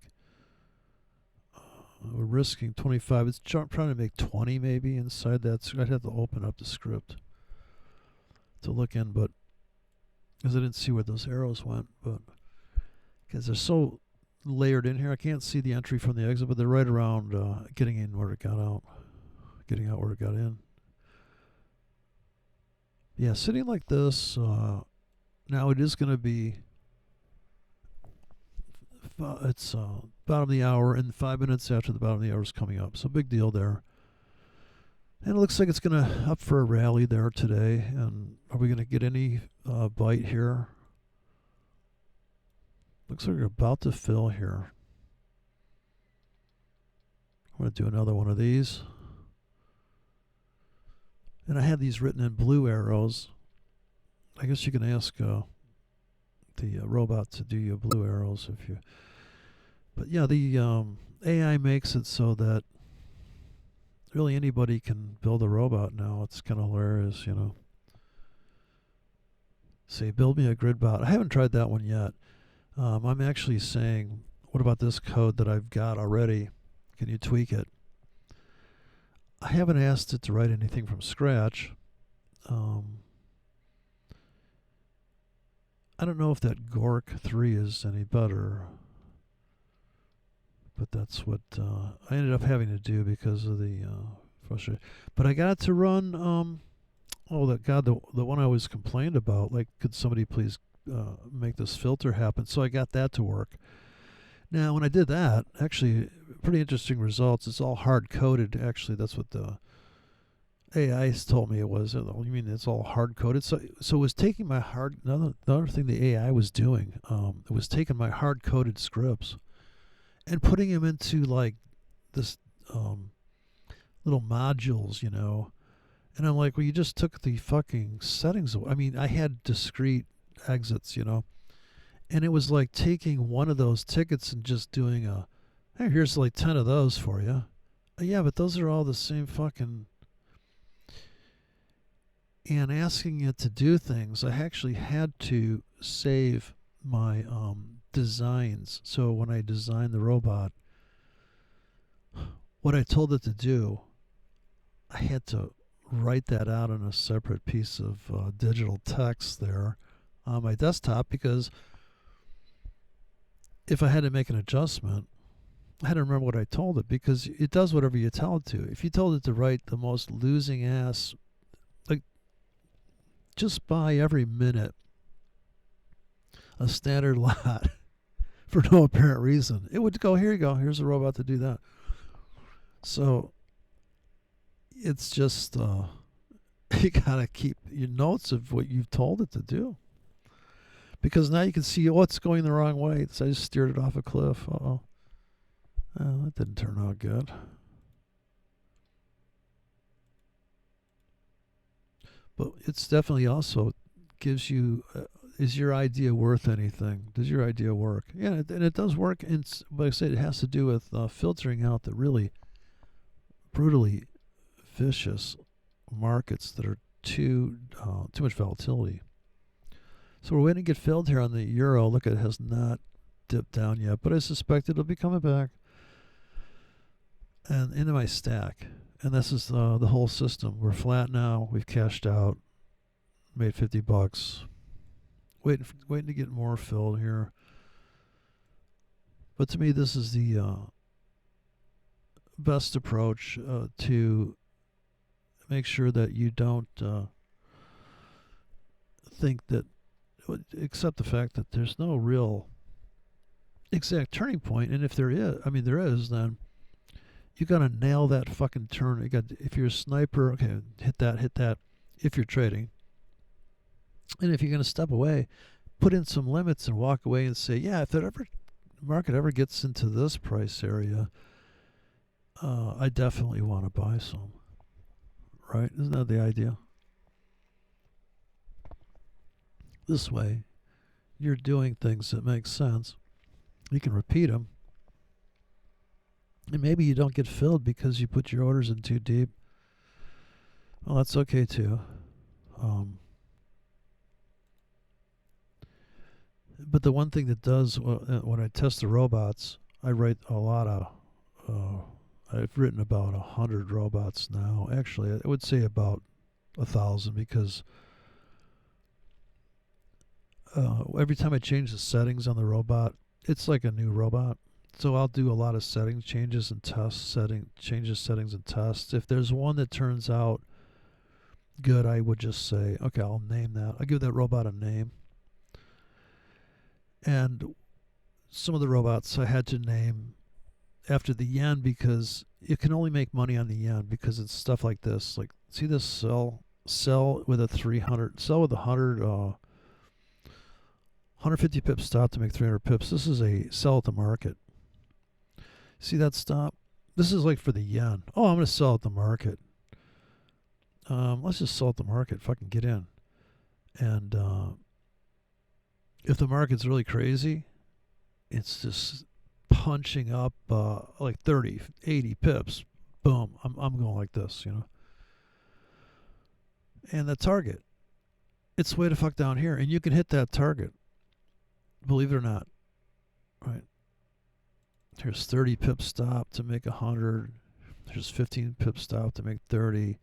Speaker 1: we're risking 25. It's trying to make 20 maybe inside that. So I'd have to open up the script to look in, but because I didn't see where those arrows went, but because they're so layered in here, I can't see the entry from the exit, but they're right around getting in where it got out, getting out where it got in. Yeah, sitting like this, now it is going to be, it's bottom of the hour and 5 minutes after the bottom of the hour is coming up. So big deal there. And it looks like it's going to up for a rally there today. And are we going to get any bite here? Looks like we're about to fill here. I'm going to do another one of these. And I have these written in blue arrows. I guess you can ask the robot to do you blue arrows if you. But yeah, the AI makes it so that really anybody can build a robot now. It's kind of hilarious, Say, build me a grid bot. I haven't tried that one yet. I'm actually saying, what about this code that I've got already? Can you tweak it? I haven't asked it to write anything from scratch. I don't know if that Gork 3 is any better, but that's what I ended up having to do because of the frustration. But I got to run, the one I was complained about, like, could somebody please make this filter happen? So I got that to work. Now, when I did that, actually, pretty interesting results. It's all hard-coded, actually. That's what the AI told me it was. You mean it's all hard-coded? So it was taking my another thing the AI was doing, it was taking my hard-coded scripts and putting them into, like, this little modules, And I'm like, well, you just took the fucking settings away. I mean, I had discrete exits, And it was like taking one of those tickets and just doing hey, here's like 10 of those for you. Yeah, but those are all the same fucking. And asking it to do things, I actually had to save my designs. So when I designed the robot, what I told it to do, I had to write that out on a separate piece of digital text there on my desktop, because if I had to make an adjustment, I had to remember what I told it, because it does whatever you tell it to. If you told it to write the most losing ass, like, just buy every minute a standard lot for no apparent reason, it would go, here you go, here's a robot to do that. So it's just, you gotta keep your notes of what you've told it to do. Because now you can see, oh, it's going the wrong way. So I just steered it off a cliff. Uh-oh. Oh, that didn't turn out good. But it's definitely also gives you, is your idea worth anything? Does your idea work? Yeah, and it does work. But I said it has to do with filtering out the really brutally vicious markets that are too much volatility. So we're waiting to get filled here on the euro. Look, it has not dipped down yet, but I suspect it'll be coming back and into my stack. And this is the whole system. We're flat now. We've cashed out, made $50. Waiting to get more filled here. But to me, this is the best approach to make sure that you don't think that, accept the fact that there's no real exact turning point. And if there is, then you got to nail that fucking turn. If you're a sniper, okay, hit that if you're trading. And if you're going to step away, put in some limits and walk away and say, yeah, if the market ever gets into this price area, I definitely want to buy some. Right? Isn't that the idea? This way, you're doing things that make sense. You can repeat them. And maybe you don't get filled because you put your orders in too deep. Well, that's okay too. But the one thing that does, when I test the robots, I write a lot of, I've written about 100 robots now. Actually, I would say about 1,000 because every time I change the settings on the robot, it's like a new robot. So I'll do a lot of settings changes and changes settings and tests. If there's one that turns out good, I would just say, okay, I'll name that. I'll give that robot a name. And some of the robots I had to name after the yen because you can only make money on the yen because it's stuff like this. Like, see this sell with a 300, sell with 150 pips stop to make 300 pips. This is a sell at the market. See that stop? This is like for the yen. Oh, I'm going to sell at the market. Let's just sell at the market. Fucking get in. And if the market's really crazy, it's just punching up like 30, 80 pips. Boom. I'm going like this, you know. And the target, it's way the fuck down here. And you can hit that target. Believe it or not. Right. Here's 30 pip stop to make 100. There's 15 pip stop to make 30.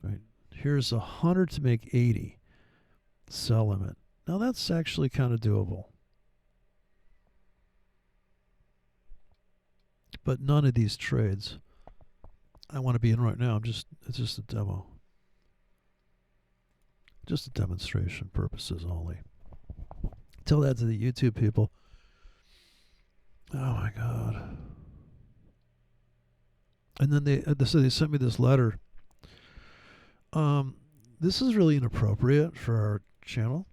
Speaker 1: Right. Here's 100 to make 80. Sell limit. Now that's actually kind of doable. But none of these trades I want to be in right now. It's just a demo. Just a demonstration purposes only. Tell that to the YouTube people. Oh my God. And then they sent me this letter. This is really inappropriate for our channel.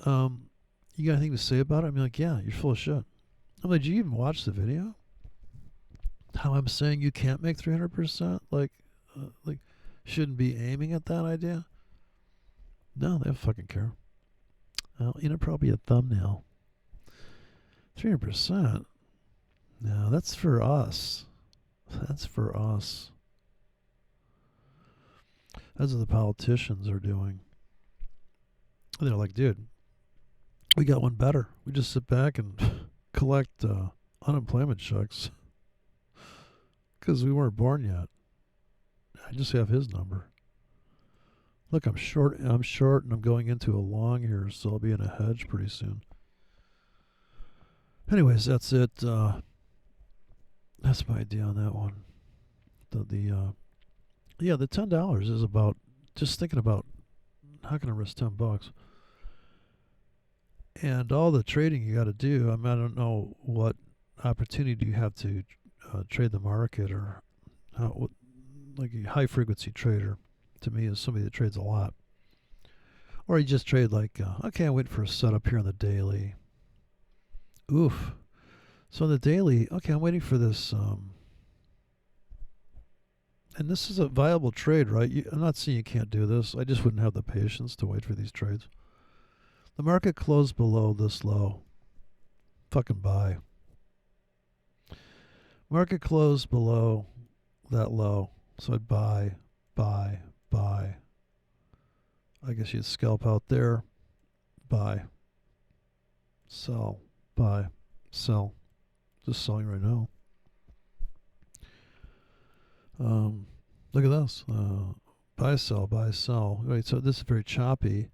Speaker 1: You got anything to say about it? I'm like, yeah, you're full of shit. I'm like, did you even watch the video? How I'm saying you can't make 300%? Like, shouldn't be aiming at that idea? No, they don't fucking care. Well, inappropriate thumbnail. 300%? No, that's for us. That's for us. That's what the politicians are doing. They're like, dude, we got one better. We just sit back and collect unemployment checks because we weren't born yet. I just have his number. Look, I'm short, and I'm going into a long here, so I'll be in a hedge pretty soon. Anyways, that's it. That's my idea on that one. The $10 is about just thinking about how can I risk $10, and all the trading you got to do. I mean, I don't know what opportunity you have to trade the market, or like a high frequency trader. To me, is somebody that trades a lot. Or you just trade like, okay, I'm waiting for a setup here on the daily. Oof. So on the daily, okay, I'm waiting for this. And this is a viable trade, right? I'm not saying you can't do this. I just wouldn't have the patience to wait for these trades. The market closed below this low. Fucking buy. Market closed below that low. So I'd buy, buy, buy. I guess you'd scalp out there. Buy. Sell. Buy. Sell. Just selling right now. Look at this. Buy, sell, buy, sell. Right, so this is very choppy.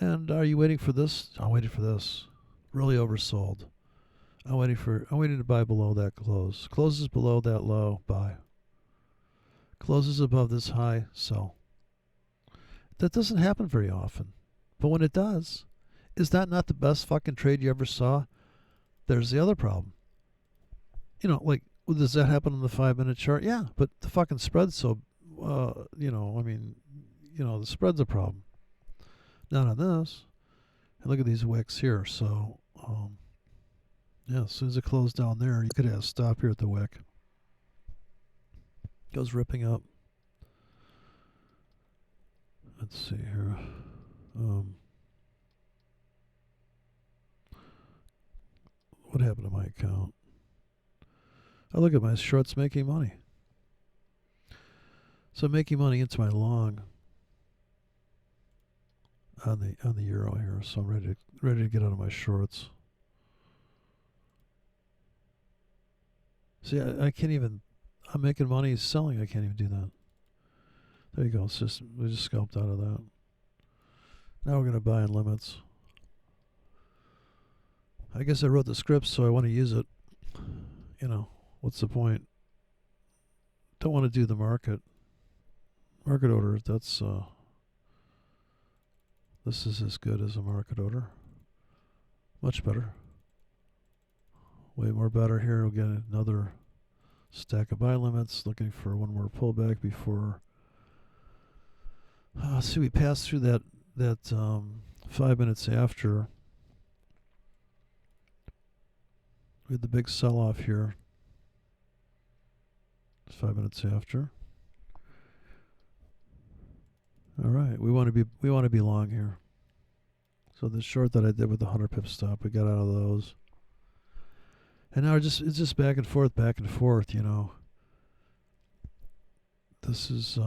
Speaker 1: And are you waiting for this? I'm waiting for this. Really oversold. I'm waiting to buy below that close. Closes below that low, buy. Closes above this high, sell. That doesn't happen very often. But when it does, is that not the best fucking trade you ever saw? There's the other problem. You know, like, well, does that happen on the 5-minute chart? Yeah, but the fucking spread's so, the spread's a problem. Not on this. And look at these wicks here. So, yeah, as soon as it closed down there, you could have a stop here at the wick. Goes ripping up. Let's see here. What happened to my account? I look at my shorts making money. So I'm making money into my long on the euro here. So I'm ready to get out of my shorts. See, I can't even. I'm making money selling. I can't even do that. There you go. We just scalped out of that. Now we're gonna buy in limits. I guess I wrote the script, so I want to use it. You know, what's the point? Don't want to do the market order. That's this is as good as a market order. Much better. Way more better here. We'll get another stack of buy limits. Looking for one more pullback before. See, we passed through that 5 minutes after. We had the big sell-off here. 5 minutes after. All right, we want to be long here. So the short that I did with the 100 pip stop, we got out of those. And now it's just back and forth, you know. This is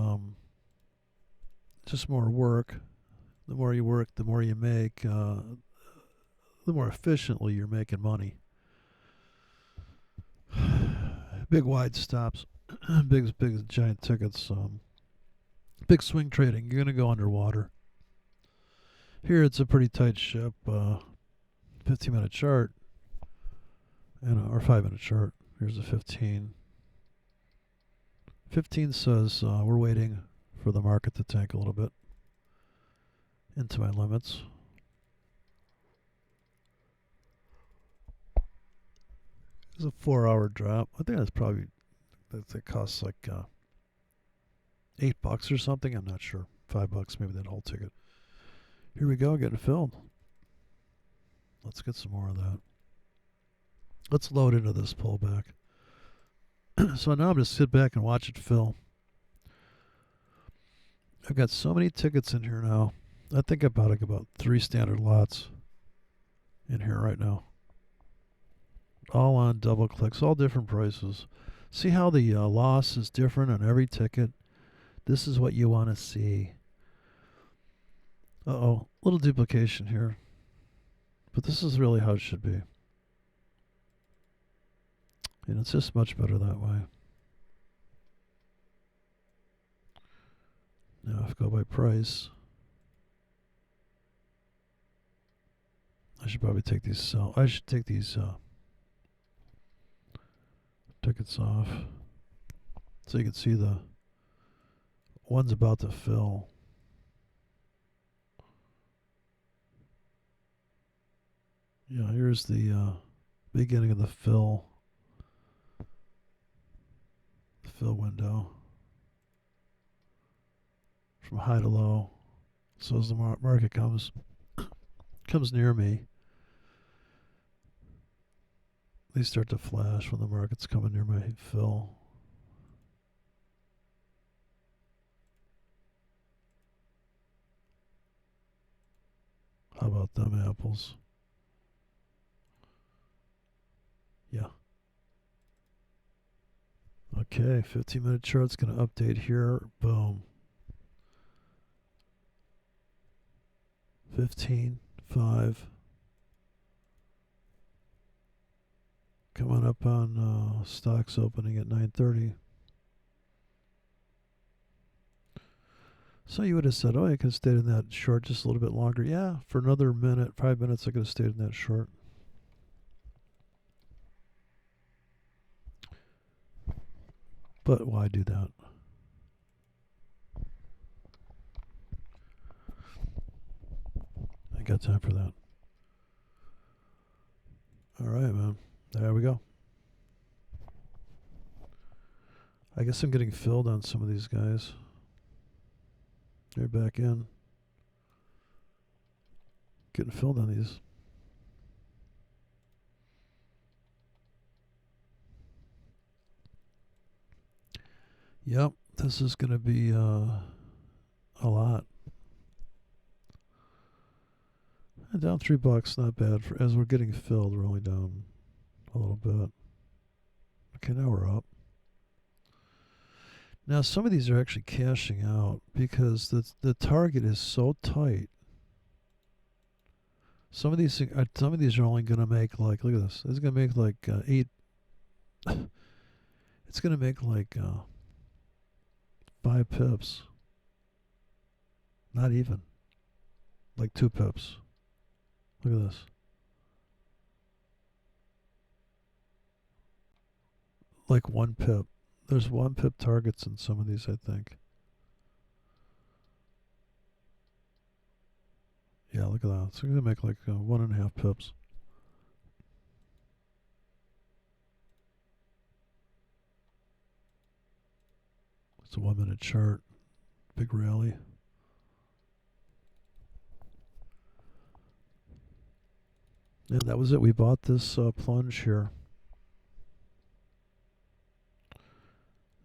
Speaker 1: just more work. The more you work, the more you make. The more efficiently you're making money. Big wide stops, big giant tickets. Big swing trading. You're gonna go underwater. Here it's a pretty tight ship. 15-minute chart. Or 5-minute chart. Here's a 15. 15 says we're waiting for the market to tank a little bit into my limits. It's a 4-hour drop. I think that costs like $8 or something. I'm not sure. $5 maybe that whole ticket. Here we go, getting filled. Let's get some more of that. Let's load into this pullback. So now I'm going to sit back and watch it fill. I've got so many tickets in here now. I think about 3 standard lots in here right now. All on double clicks, all different prices. See how the loss is different on every ticket? This is what you want to see. Uh-oh, little duplication here. But this is really how it should be. And it's just much better that way. Now if I go by price, I should probably take these tickets off so you can see the one's about to fill. Yeah, here's the beginning of the fill window from high to low. So as the market comes near me, they start to flash when the market's coming near my fill. How about them apples? Yeah. Okay, 15-minute chart's going to update here. Boom. 15, 5. Coming up on stocks opening at 9:30. So you would have said, oh, I could have stayed in that short just a little bit longer. Yeah, for another minute, 5 minutes, I could have stayed in that short. But why do that? I got time for that. All right, man. There we go. I guess I'm getting filled on some of these guys. They're back in. Getting filled on these. Yep, this is going to be a lot. Down $3, not bad. For as we're getting filled, we're only down a little bit. Okay, now we're up. Now some of these are actually cashing out because the target is so tight. Some of these are only going to make like, look at this. It's going to make like 8. It's going to make like 5 pips. Not even. Like 2 pips. Look at this. Like 1 pip. There's 1 pip targets in some of these, I think. Yeah, look at that. It's going to make like 1.5 pips. It's a 1-minute chart. Big rally. And that was it. We bought this plunge here.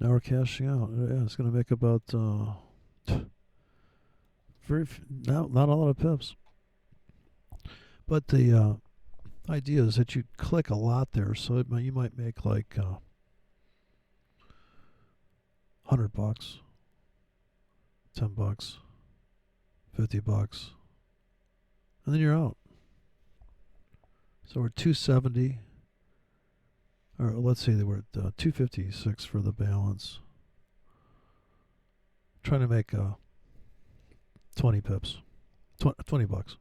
Speaker 1: Now we're cashing out. Yeah, it's going to make about not a lot of pips. But the idea is that you click a lot there, so you might make like $100, $10, $50, and then you're out. So we're 270, or let's say they were at 256 for the balance. Trying to make 20 pips, $20.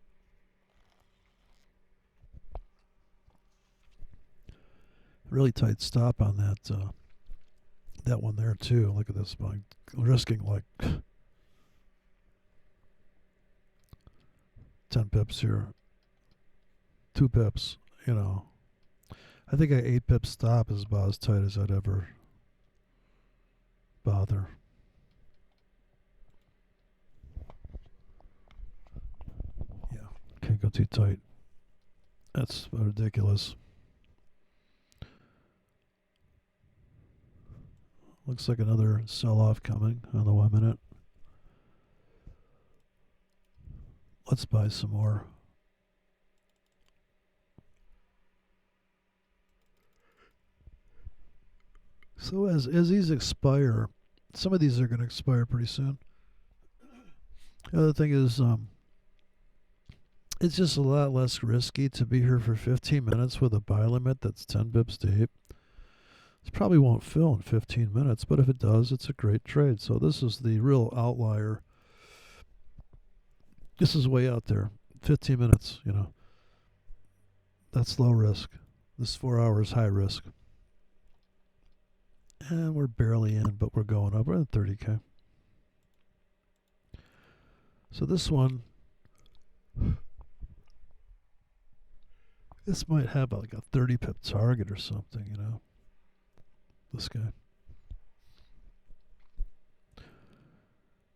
Speaker 1: Really tight stop on that one there too. Look at this, I'm risking like 10 pips here, 2 pips. You know, I think an 8 pip stop is about as tight as I'd ever bother. Yeah, can't go too tight. That's ridiculous. Looks like another sell-off coming on the 1 minute. Let's buy some more. So as these expire, some of these are going to expire pretty soon. The other thing is, it's just a lot less risky to be here for 15 minutes with a buy limit that's 10 bips deep. It probably won't fill in 15 minutes, but if it does, it's a great trade. So this is the real outlier. This is way out there. 15 minutes, you know. That's low risk. This 4 hours high risk. And we're barely in, but we're going up. We're at 30K. So this one, this might have like a 30 pip target or something, you know. This guy.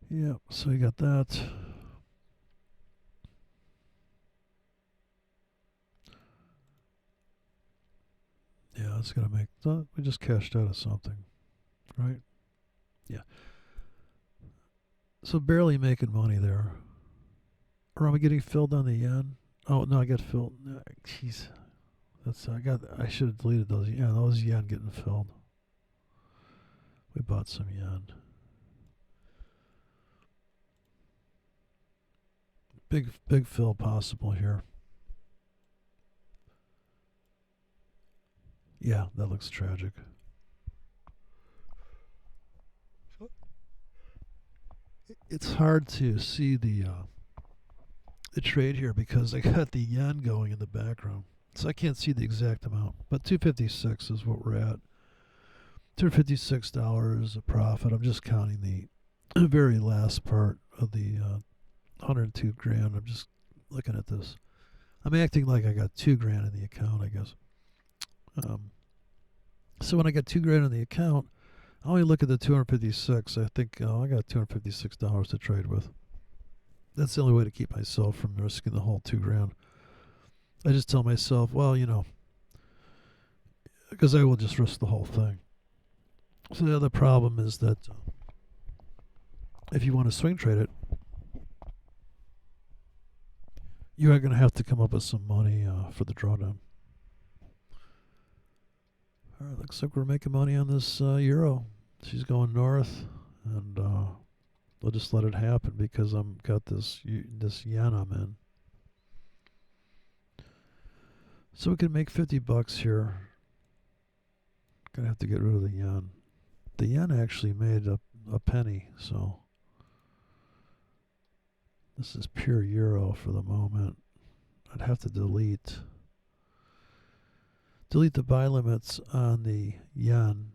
Speaker 1: Yeah, so you got that. it's going to make... we just cashed out of something, right? Yeah. So barely making money there. Or am I getting filled on the yen? Oh, no, I got filled. Jeez. I should have deleted those. Yeah, those yen getting filled. We bought some yen. Big fill possible here. Yeah, that looks tragic. It's hard to see the trade here because I got the yen going in the background, so I can't see the exact amount. But 256 is what we're at. $256 a profit. I'm just counting the very last part of the 102 grand. I'm just looking at this. I'm acting like I got 2 grand in the account, I guess. So when I got 2 grand in the account, I only look at the 256. I think, I got $256 to trade with. That's the only way to keep myself from risking the whole 2 grand. I just tell myself, well, because I will just risk the whole thing. So the other problem is that if you want to swing trade it, you are going to have to come up with some money for the drawdown. All right, looks like we're making money on this euro. She's going north, and we'll just let it happen because I'm got this yen I'm in. So we can make $50 here. Gonna have to get rid of the yen. The yen actually made a penny, so this is pure euro for the moment. I'd have to delete the buy limits on the yen.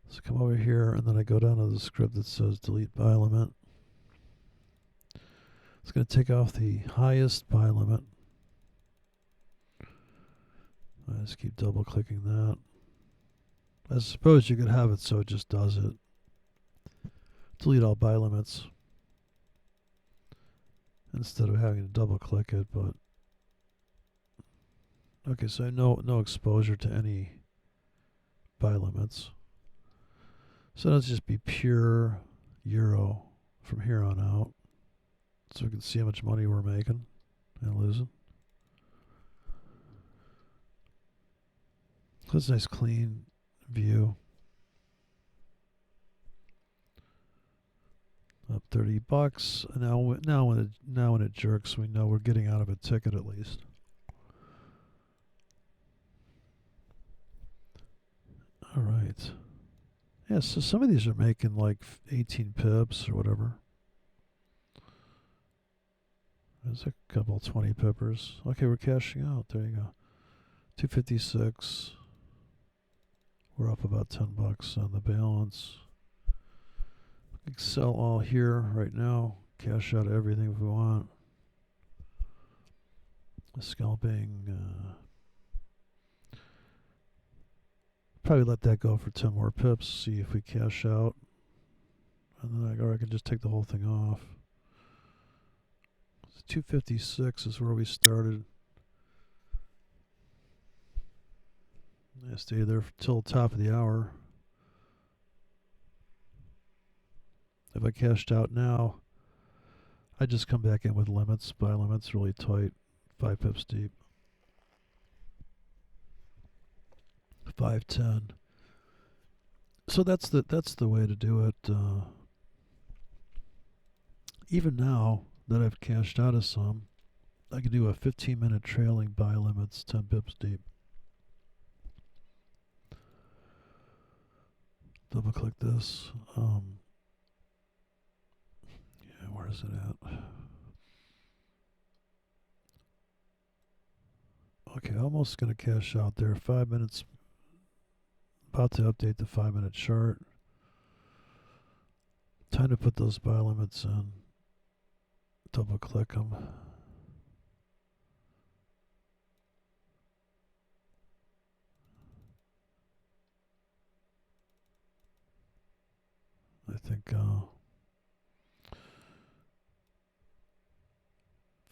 Speaker 1: So come over here, and then I go down to the script that says delete buy limit. It's going to take off the highest buy limit. I just keep double clicking that. I suppose you could have it so it just does it. Delete all buy limits instead of having to double click it, but okay, so no exposure to any buy limits. So let's just be pure euro from here on out, so we can see how much money we're making and losing. That's a nice clean view. Up $30. Now when it jerks, we know we're getting out of a ticket at least. All right. Yeah, so some of these are making like 18 pips or whatever. There's a couple 20 pippers. Okay, we're cashing out. There you go. 256. We're up about $10 on the balance. We can sell all here right now. Cash out everything if we want. Scalping. Probably let that go for 10 more pips. See if we cash out. And then I can just take the whole thing off. 256 is where we started. I stay there till the top of the hour. If I cashed out now, I just come back in with limits. Buy limits really tight, 5 pips deep. 510. So that's the way to do it. Even now that I've cashed out of some, I can do a 15-minute trailing buy limits, 10 pips deep. Double click this. Yeah, where is it at? Okay, almost going to cash out there. 5 minutes. About to update the 5-minute chart. Time to put those buy limits in. Double click them. I think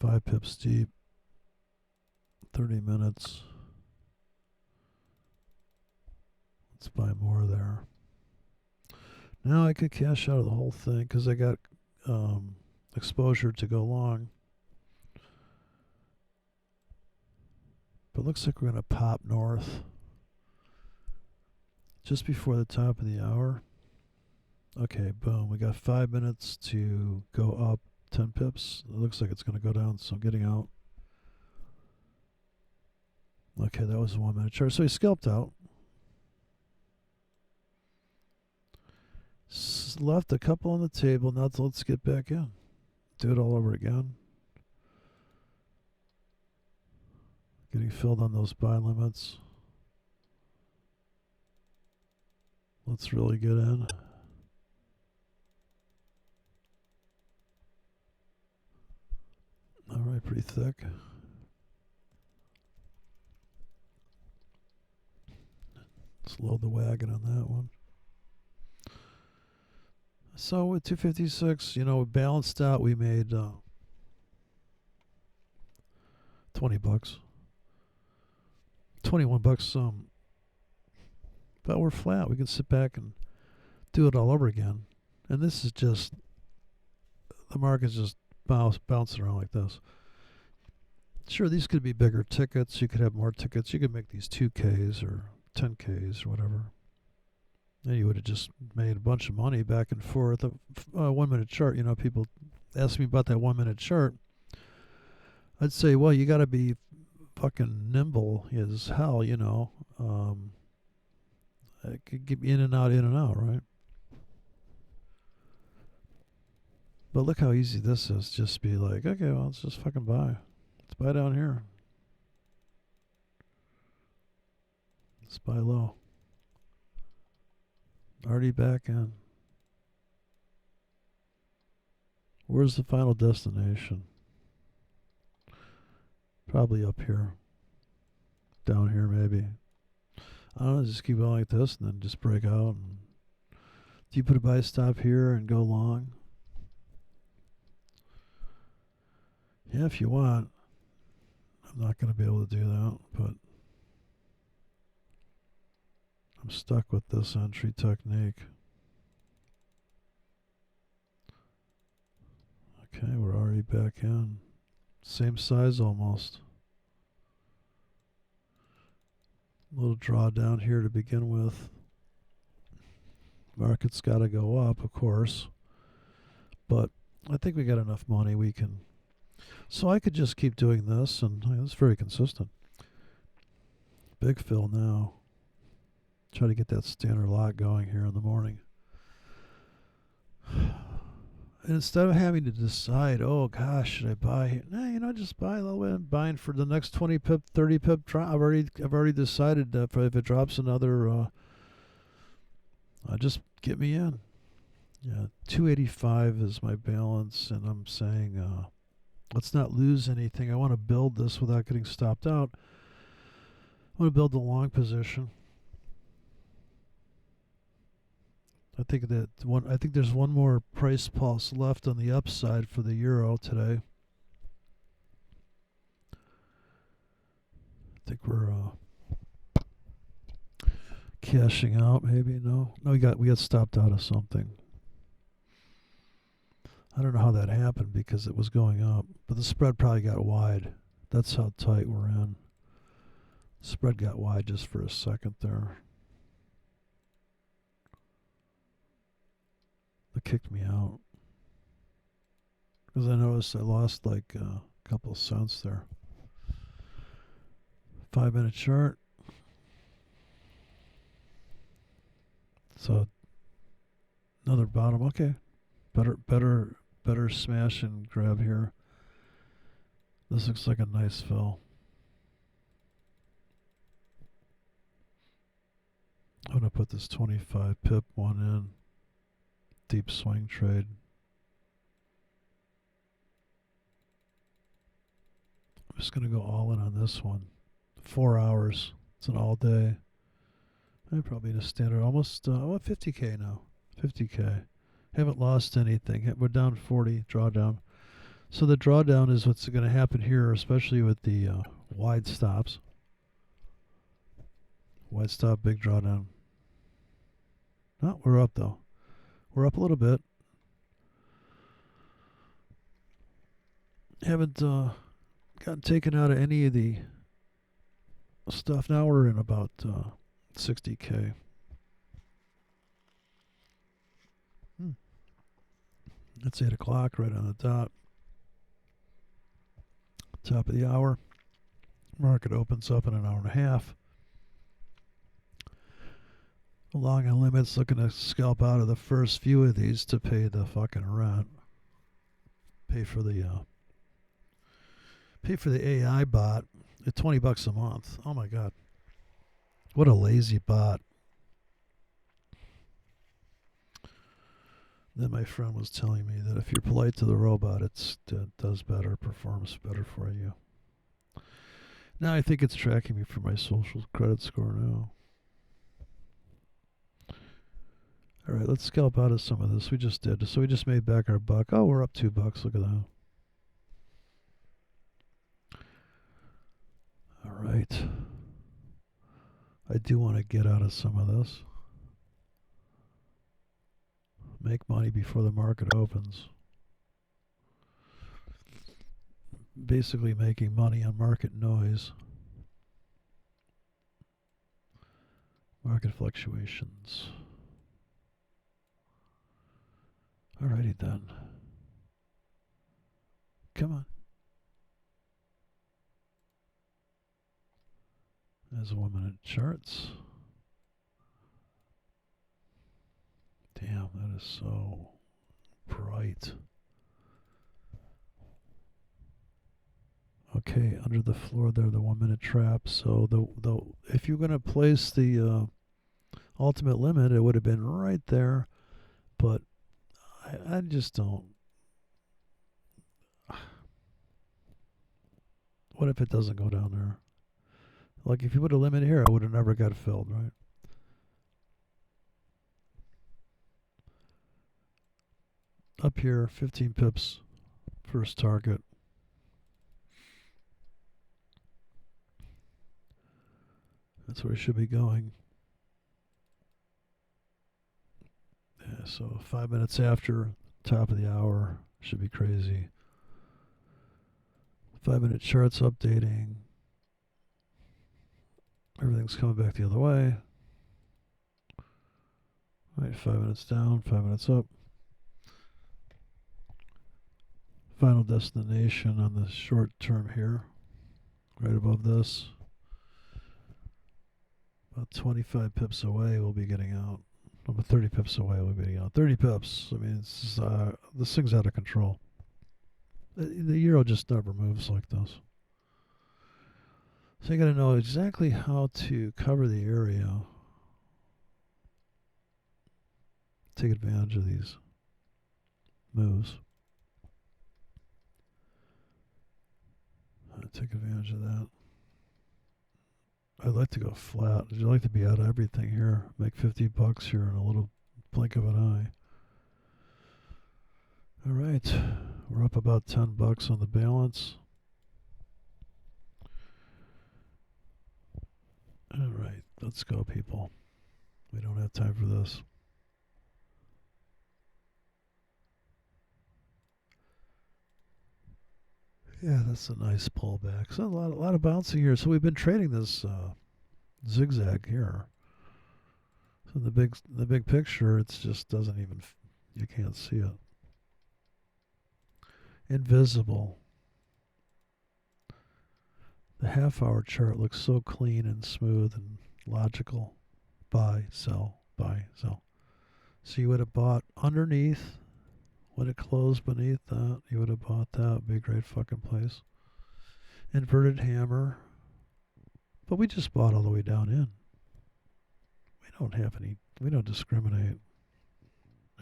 Speaker 1: 5 pips deep, 30 minutes. Let's buy more there. Now I could cash out of the whole thing because I got exposure to go long. But it looks like we're going to pop north just before the top of the hour. Okay, boom. We got 5 minutes to go up 10 pips. It looks like it's going to go down, so I'm getting out. Okay, that was a 1 minute chart. So he scalped out. Left a couple on the table. Now let's get back in. Do it all over again. Getting filled on those buy limits. Let's really get in. All right, pretty thick. Let's load the wagon on that one. So with 256, we balanced out. We made 20 bucks. 21 bucks. But we're flat. We can sit back and do it all over again. And this is just, the market's just bouncing around like this. Sure, these could be bigger tickets. You could have more tickets. You could make these 2Ks or 10Ks or whatever. And you would have just made a bunch of money back and forth. A 1 minute chart, people ask me about that 1 minute chart. I'd say, well, you got to be fucking nimble as hell, It could get in and out, right? But look how easy this is. Just be like, okay, well, let's just fucking buy. Let's buy down here. Let's buy low. Already back in. Where's the final destination? Probably up here. Down here, maybe. I don't know, just keep going like this and then just break out. And do you put a buy stop here and go long? Yeah, if you want. I'm not going to be able to do that, but I'm stuck with this entry technique. Okay, we're already back in. Same size almost. A little drawdown here to begin with. Market's got to go up, of course. But I think we got enough money we can. So I could just keep doing this, and it's very consistent. Big fill now. Try to get that standard lot going here in the morning. And instead of having to decide, oh gosh, should I buy? Nah, just buy a little bit. I'm buying for the next 20 pip, 30 pip drop. I've already decided that if it drops another, just get me in. Yeah, 285 is my balance, and I'm saying, let's not lose anything. I want to build this without getting stopped out. I want to build the long position. I think there's one more price pulse left on the upside for the euro today. I think we're cashing out. Maybe no. We got stopped out of something. I don't know how that happened because it was going up, but the spread probably got wide. That's how tight we're in. Spread got wide just for a second there. It kicked me out because I noticed I lost like a couple of cents there. 5 minute chart. So another bottom. Okay, better smash and grab here. This looks like a nice fill. I'm gonna put this 25 pip one in. Deep swing trade. I'm just going to go all in on this one. 4 hours. It's an all day. I probably in a standard almost 50K now. 50K. Haven't lost anything. We're down 40 drawdown. So the drawdown is what's going to happen here, especially with the wide stops. Wide stop, big drawdown. Oh, we're up though. We're up a little bit. Haven't gotten taken out of any of the stuff. Now we're in about 60K. It's 8 o'clock, right on the dot. Top of the hour. Market opens up in an hour and a half. Long on limits, looking to scalp out of the first few of these to pay the fucking rent. Pay for the AI bot at $20 a month. Oh my god. What a lazy bot. Then my friend was telling me that if you're polite to the robot, it does better, performs better for you. Now I think it's tracking me for my social credit score now. All right, let's scalp out of some of this. We just did. So we just made back our buck. Oh, we're up $2. Look at that. All right. I do want to get out of some of this. Make money before the market opens. Basically making money on market noise. Market fluctuations. Alrighty then. Come on. There's a 1 minute charts. Damn, that is so bright. Okay, under the floor there, the 1 minute trap. So the if you're gonna place the ultimate limit, it would have been right there, but I just don't. What if it doesn't go down there? Like if you put a limit here, I would have never got filled, right? Up here, 15 pips, first target. That's where it should be going. Yeah, so 5 minutes after, top of the hour, should be crazy. 5 minute charts updating. Everything's coming back the other way. All right, 5 minutes down, 5 minutes up. Final destination on the short term here, right above this. About 25 pips away, we'll be getting out. About 30 pips away, we'll be getting out. 30 pips. I mean, this thing's out of control. The euro just never moves like this. So you got to know exactly how to cover the area. Take advantage of these moves. Take advantage of that. I'd like to go flat. I'd like to be out of everything here. Make $50 here in a little blink of an eye. All right. We're up about $10 on the balance. All right. Let's go, people. We don't have time for this. Yeah, that's a nice pullback. So a lot of bouncing here. So we've been trading this zigzag here. So the big picture, it just doesn't even, you can't see it. Invisible. The half-hour chart looks so clean and smooth and logical. Buy, sell, buy, sell. So you would have bought underneath. When it closed beneath that, you would have bought that. It'd be a great fucking place. Inverted hammer. But we just bought all the way down in. We don't discriminate.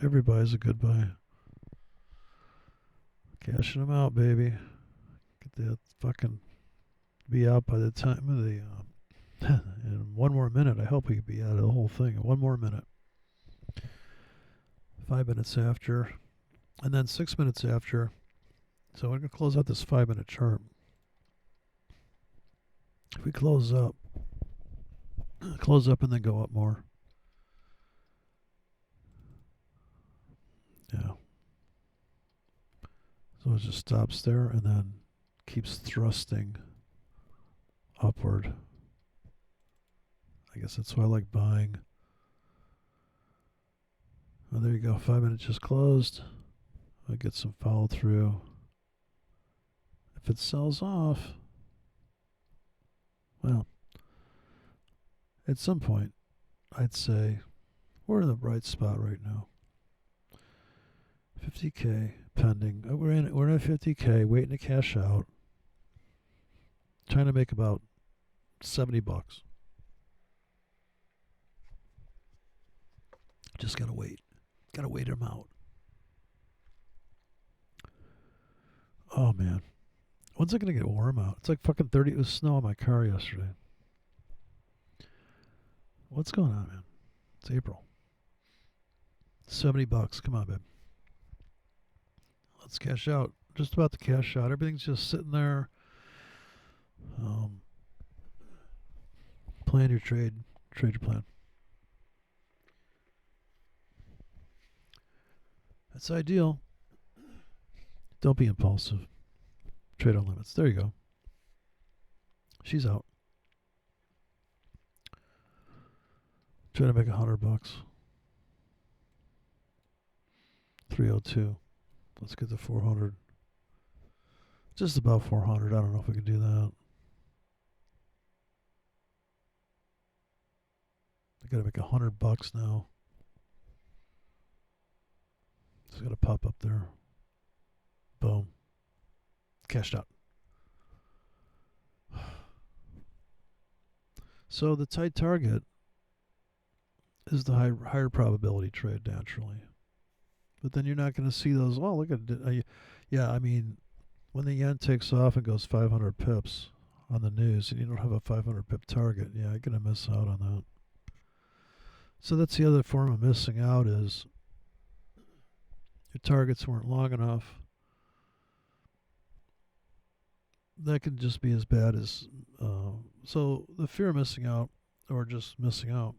Speaker 1: Every buy is a good buy. Cashing them out, baby. Get that fucking be out by the time of the in 1 more minute. I hope we could be out of the whole thing in 1 more minute. 5 minutes after, and then 6 minutes after. So we're gonna close out this 5 minute chart. If we close up and then go up more. So it just stops there and then keeps thrusting upward. I guess that's why I like buying. Oh, there you go. 5 minutes just closed. I get some follow through. If it sells off, well, at some point, I'd say we're in the right spot right now. 50K pending. We're in at 50K, waiting to cash out. Trying to make about $70. Just gotta wait. Gotta wait them out. Oh man, when's it gonna get warm out? It's like fucking 30. It was snow in my car yesterday. What's going on, man? It's April. $70. Come on, babe. Let's cash out. Just about to cash out. Everything's just sitting there. Plan your trade. Trade your plan. That's ideal. Don't be impulsive. Trade on limits. There you go. She's out. Trying to make $100. 302. Let's get to 400. Just about 400. I don't know if we can do that. I gotta make $100 now. It's gotta pop up there. Boom. Cashed out. So the tight target is the higher probability trade naturally. But then you're not going to see those. Oh, look at it. Yeah, I mean, when the yen takes off and goes 500 pips on the news and you don't have a 500 pip target, yeah, you're going to miss out on that. So that's the other form of missing out is your targets weren't long enough. That can just be as bad as... so the fear of missing out or just missing out,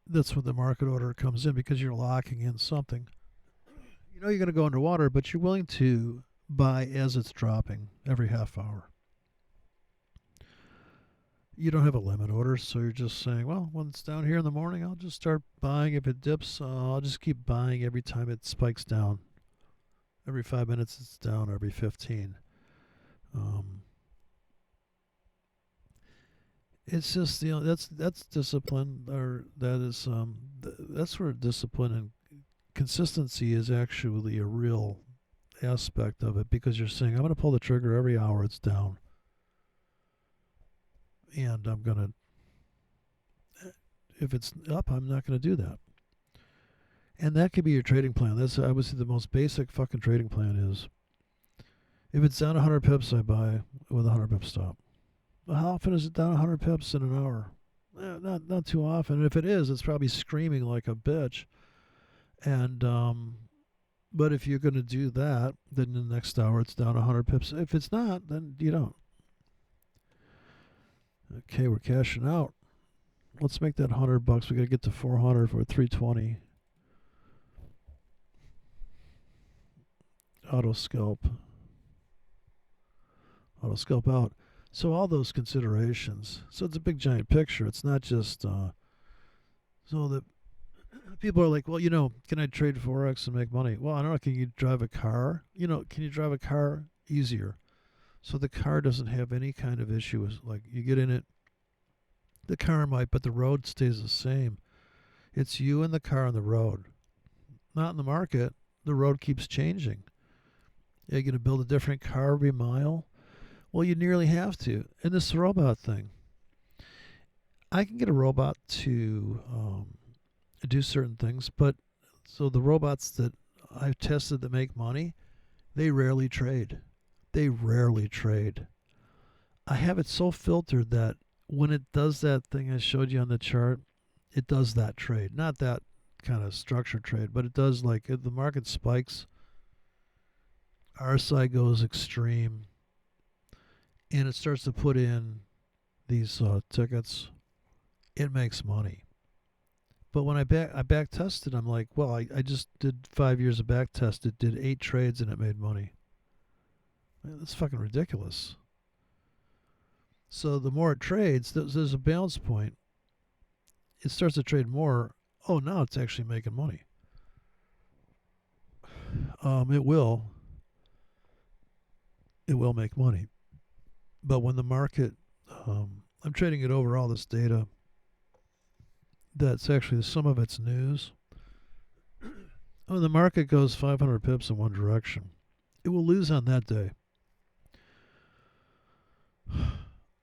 Speaker 1: that's when the market order comes in because you're locking in something. You know you're going to go underwater, but you're willing to buy as it's dropping every half hour. You don't have a limit order, so you're just saying, well, when it's down here in the morning, I'll just start buying. If it dips, I'll just keep buying every time it spikes down. Every 5 minutes it's down, every 15. It's just, you know, that's discipline, or that is that's where discipline and consistency is actually a real aspect of it, because you're saying I'm going to pull the trigger every hour it's down, and I'm going to, if it's up, I'm not going to do that. And that could be your trading plan. That's, I would say, the most basic fucking trading plan is, if it's down 100 pips, I buy with a 100 pip stop. How often is it down 100 pips in an hour? Not too often. And if it is, it's probably screaming like a bitch. And but if you're going to do that, then the next hour it's down 100 pips. If it's not, then you don't. Okay, we're cashing out. Let's make that $100. We got to get to 400 for 320. Auto scalp out. So all those considerations. So it's a big giant picture. It's not just so that people are like, well, you know, can I trade forex and make money? Well, I don't know. Can you drive a car? You know, can you drive a car easier? So the car doesn't have any kind of issue. Like you get in it, the car might, but the road stays the same. It's you and the car on the road, not in the market. The road keeps changing. Are you going to build a different car every mile? Well, you nearly have to. And this robot thing, I can get a robot to do certain things, but so the robots that I've tested that make money, they rarely trade. I have it so filtered that when it does that thing I showed you on the chart, it does that trade. Not that kind of structured trade, but it does, like, if the market spikes, RSI goes extreme, and it starts to put in these tickets, it makes money. But when I back tested, I'm like, well, I just did 5 years of back test. It did 8 trades and it made money. Man, that's fucking ridiculous. So the more it trades, there's a balance point. It starts to trade more. Oh, now it's actually making money. It will. It will make money. But when the market, I'm trading it over all this data. That's actually some of it's news. When the market goes 500 pips in one direction, it will lose on that day.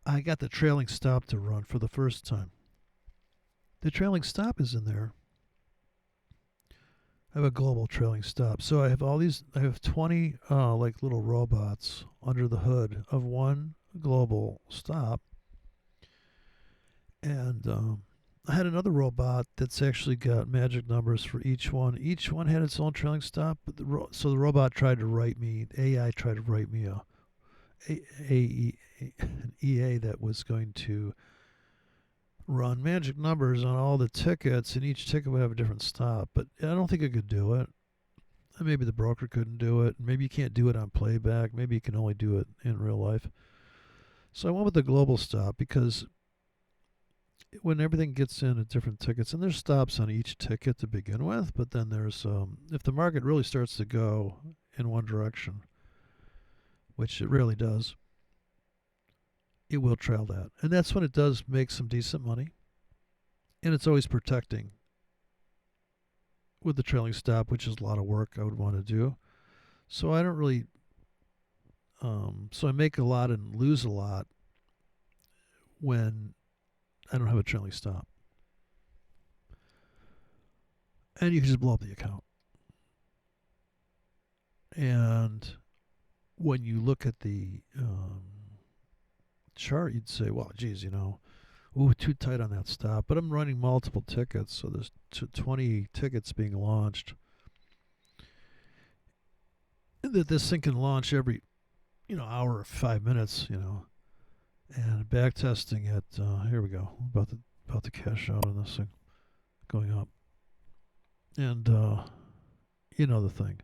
Speaker 1: I got the trailing stop to run for the first time. The trailing stop is in there. I have a global trailing stop. So I have I have 20 like little robots under the hood of one global stop. And I had another robot that's actually got magic numbers for each one. Each one had its own trailing stop. But so the robot tried to write me, AI tried to write me an EA that was going to run magic numbers on all the tickets, and each ticket would have a different stop. But I don't think it could do it. Maybe the broker couldn't do it. Maybe you can't do it on playback. Maybe you can only do it in real life. So I went with the global stop because when everything gets in at different tickets, and there's stops on each ticket to begin with, but then there's if the market really starts to go in one direction, which it really does, it will trail that. And that's when it does make some decent money. And it's always protecting with the trailing stop, which is a lot of work I would want to do. So I don't really, so I make a lot and lose a lot when I don't have a trailing stop. And you can just blow up the account. And when you look at the chart, you'd say, well, geez, ooh, too tight on that stop. But I'm running multiple tickets, so there's 20 tickets being launched. That this thing can launch every, hour or 5 minutes, And back testing it. Here we go. About to cash out on this thing, going up. And you know the thing.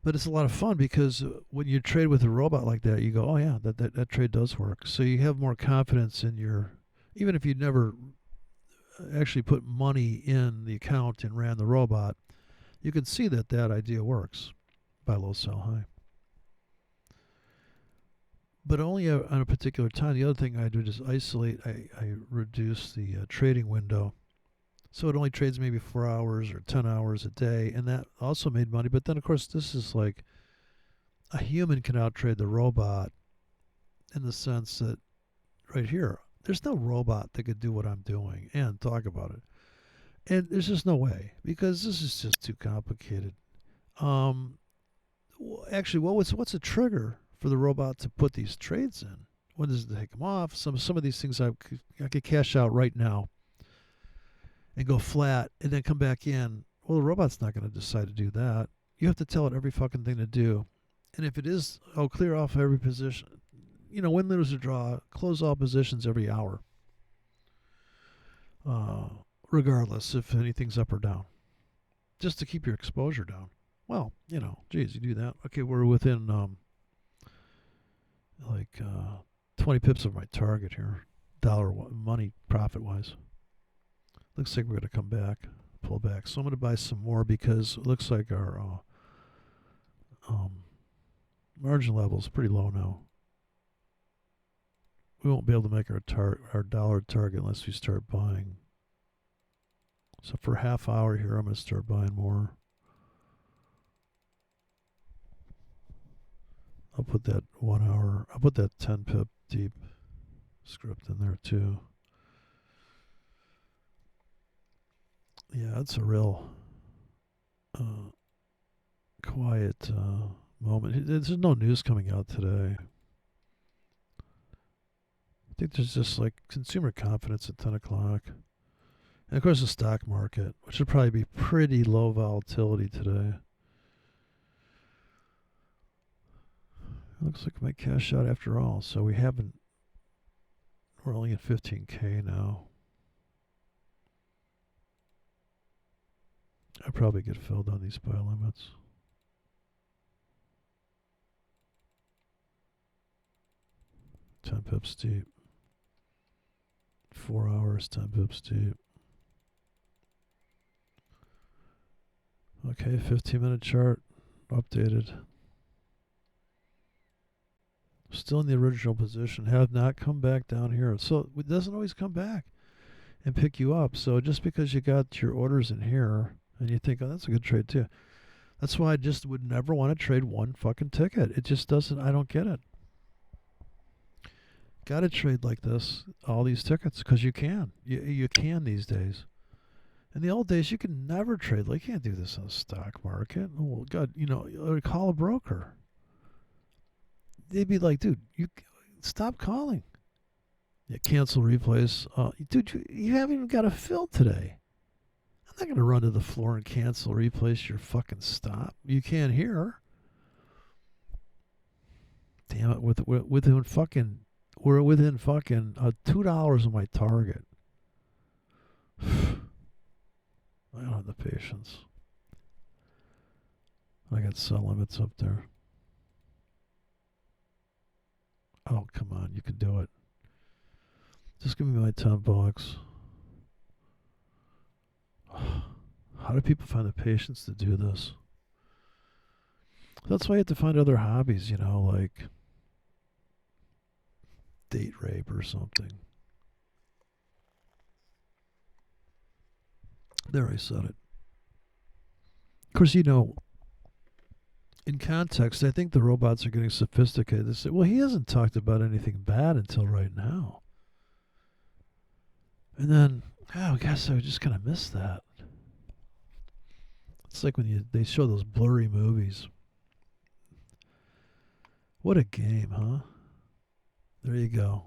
Speaker 1: But it's a lot of fun because when you trade with a robot like that, you go, oh yeah, that trade does work. So you have more confidence in even if you never actually put money in the account and ran the robot, you can see that idea works. Buy low, sell high. But only on a particular time. The other thing I do is isolate. I reduce the trading window. So it only trades maybe 4 hours or 10 hours a day, and that also made money. But then, of course, this is like a human can outtrade the robot in the sense that right here, there's no robot that could do what I'm doing and talk about it. And there's just no way because this is just too complicated. Actually, what's a trigger for the robot to put these trades in? When does it take them off? Some of these things I could cash out right now and go flat and then come back in. Well, the robot's not going to decide to do that. You have to tell it every fucking thing to do. And if it is, clear off every position. Win, lose, or draw, close all positions every hour. Regardless if anything's up or down. Just to keep your exposure down. Well, geez, you do that. Okay, we're within 20 pips of my target here. Money profit-wise. Looks like we're going to come back, pull back. So I'm going to buy some more because it looks like our margin level is pretty low now. We won't be able to make our dollar target unless we start buying. So for a half hour here, I'm going to start buying more. I'll put that 1 hour, I'll put that 10 pip deep script in there too. Yeah, it's a real quiet moment. There's no news coming out today. I think there's just like consumer confidence at 10 o'clock. And of course the stock market, which would probably be pretty low volatility today. Looks like my cash out after all. So we're only at 15K now. I probably get filled on these buy limits. Ten pips deep. 4 hours, 10 pips deep. Okay, 15-minute chart updated. Still in the original position. Have not come back down here. So it doesn't always come back and pick you up. So just because you got your orders in here and you think, oh, that's a good trade too. That's why I just would never want to trade one fucking ticket. It just doesn't, I don't get it. Got to trade like this, all these tickets, because you can. You can these days. In the old days, you could never trade. Like, you can't do this in the stock market. Oh, God, or call a broker. They'd be like, dude, you stop calling. Yeah, cancel replays. Dude, you haven't even got a fill today. I'm not going to run to the floor and cancel replace your fucking stop. You can't hear. Damn it, within fucking... We're within fucking $2 of my target. I don't have the patience. I got sell limits up there. Oh, come on. You can do it. Just give me my $10. How do people find the patience to do this? That's why you have to find other hobbies, like date rape or something. There, I said it. Of course, in context, I think the robots are getting sophisticated. They say, well, he hasn't talked about anything bad until right now. And then, I guess I just kind of missed that. It's like when they show those blurry movies. What a game, huh? There you go.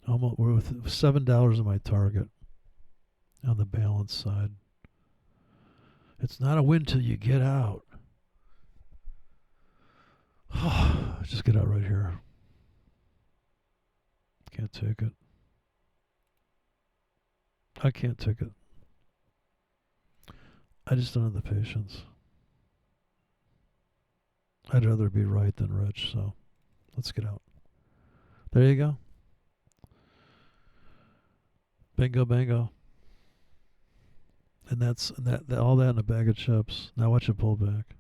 Speaker 1: We're with $7 on my target on the balance side. It's not a win till you get out. Just get out right here. Can't take it. I can't take it. I just don't have the patience. I'd rather be right than rich, so let's get out. There you go. Bingo, bango. And that's all that in a bag of chips. Now watch it pull back.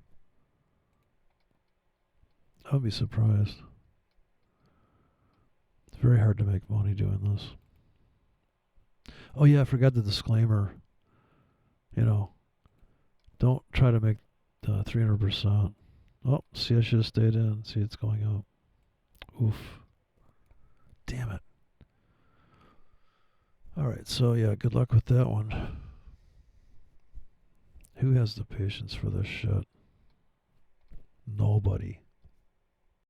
Speaker 1: I would be surprised. It's very hard to make money doing this. Oh yeah, I forgot the disclaimer. Don't try to make 300%. Oh, see, I should have stayed in. See, it's going up. Oof. Damn it. All right, so yeah, good luck with that one. Who has the patience for this shit? Nobody.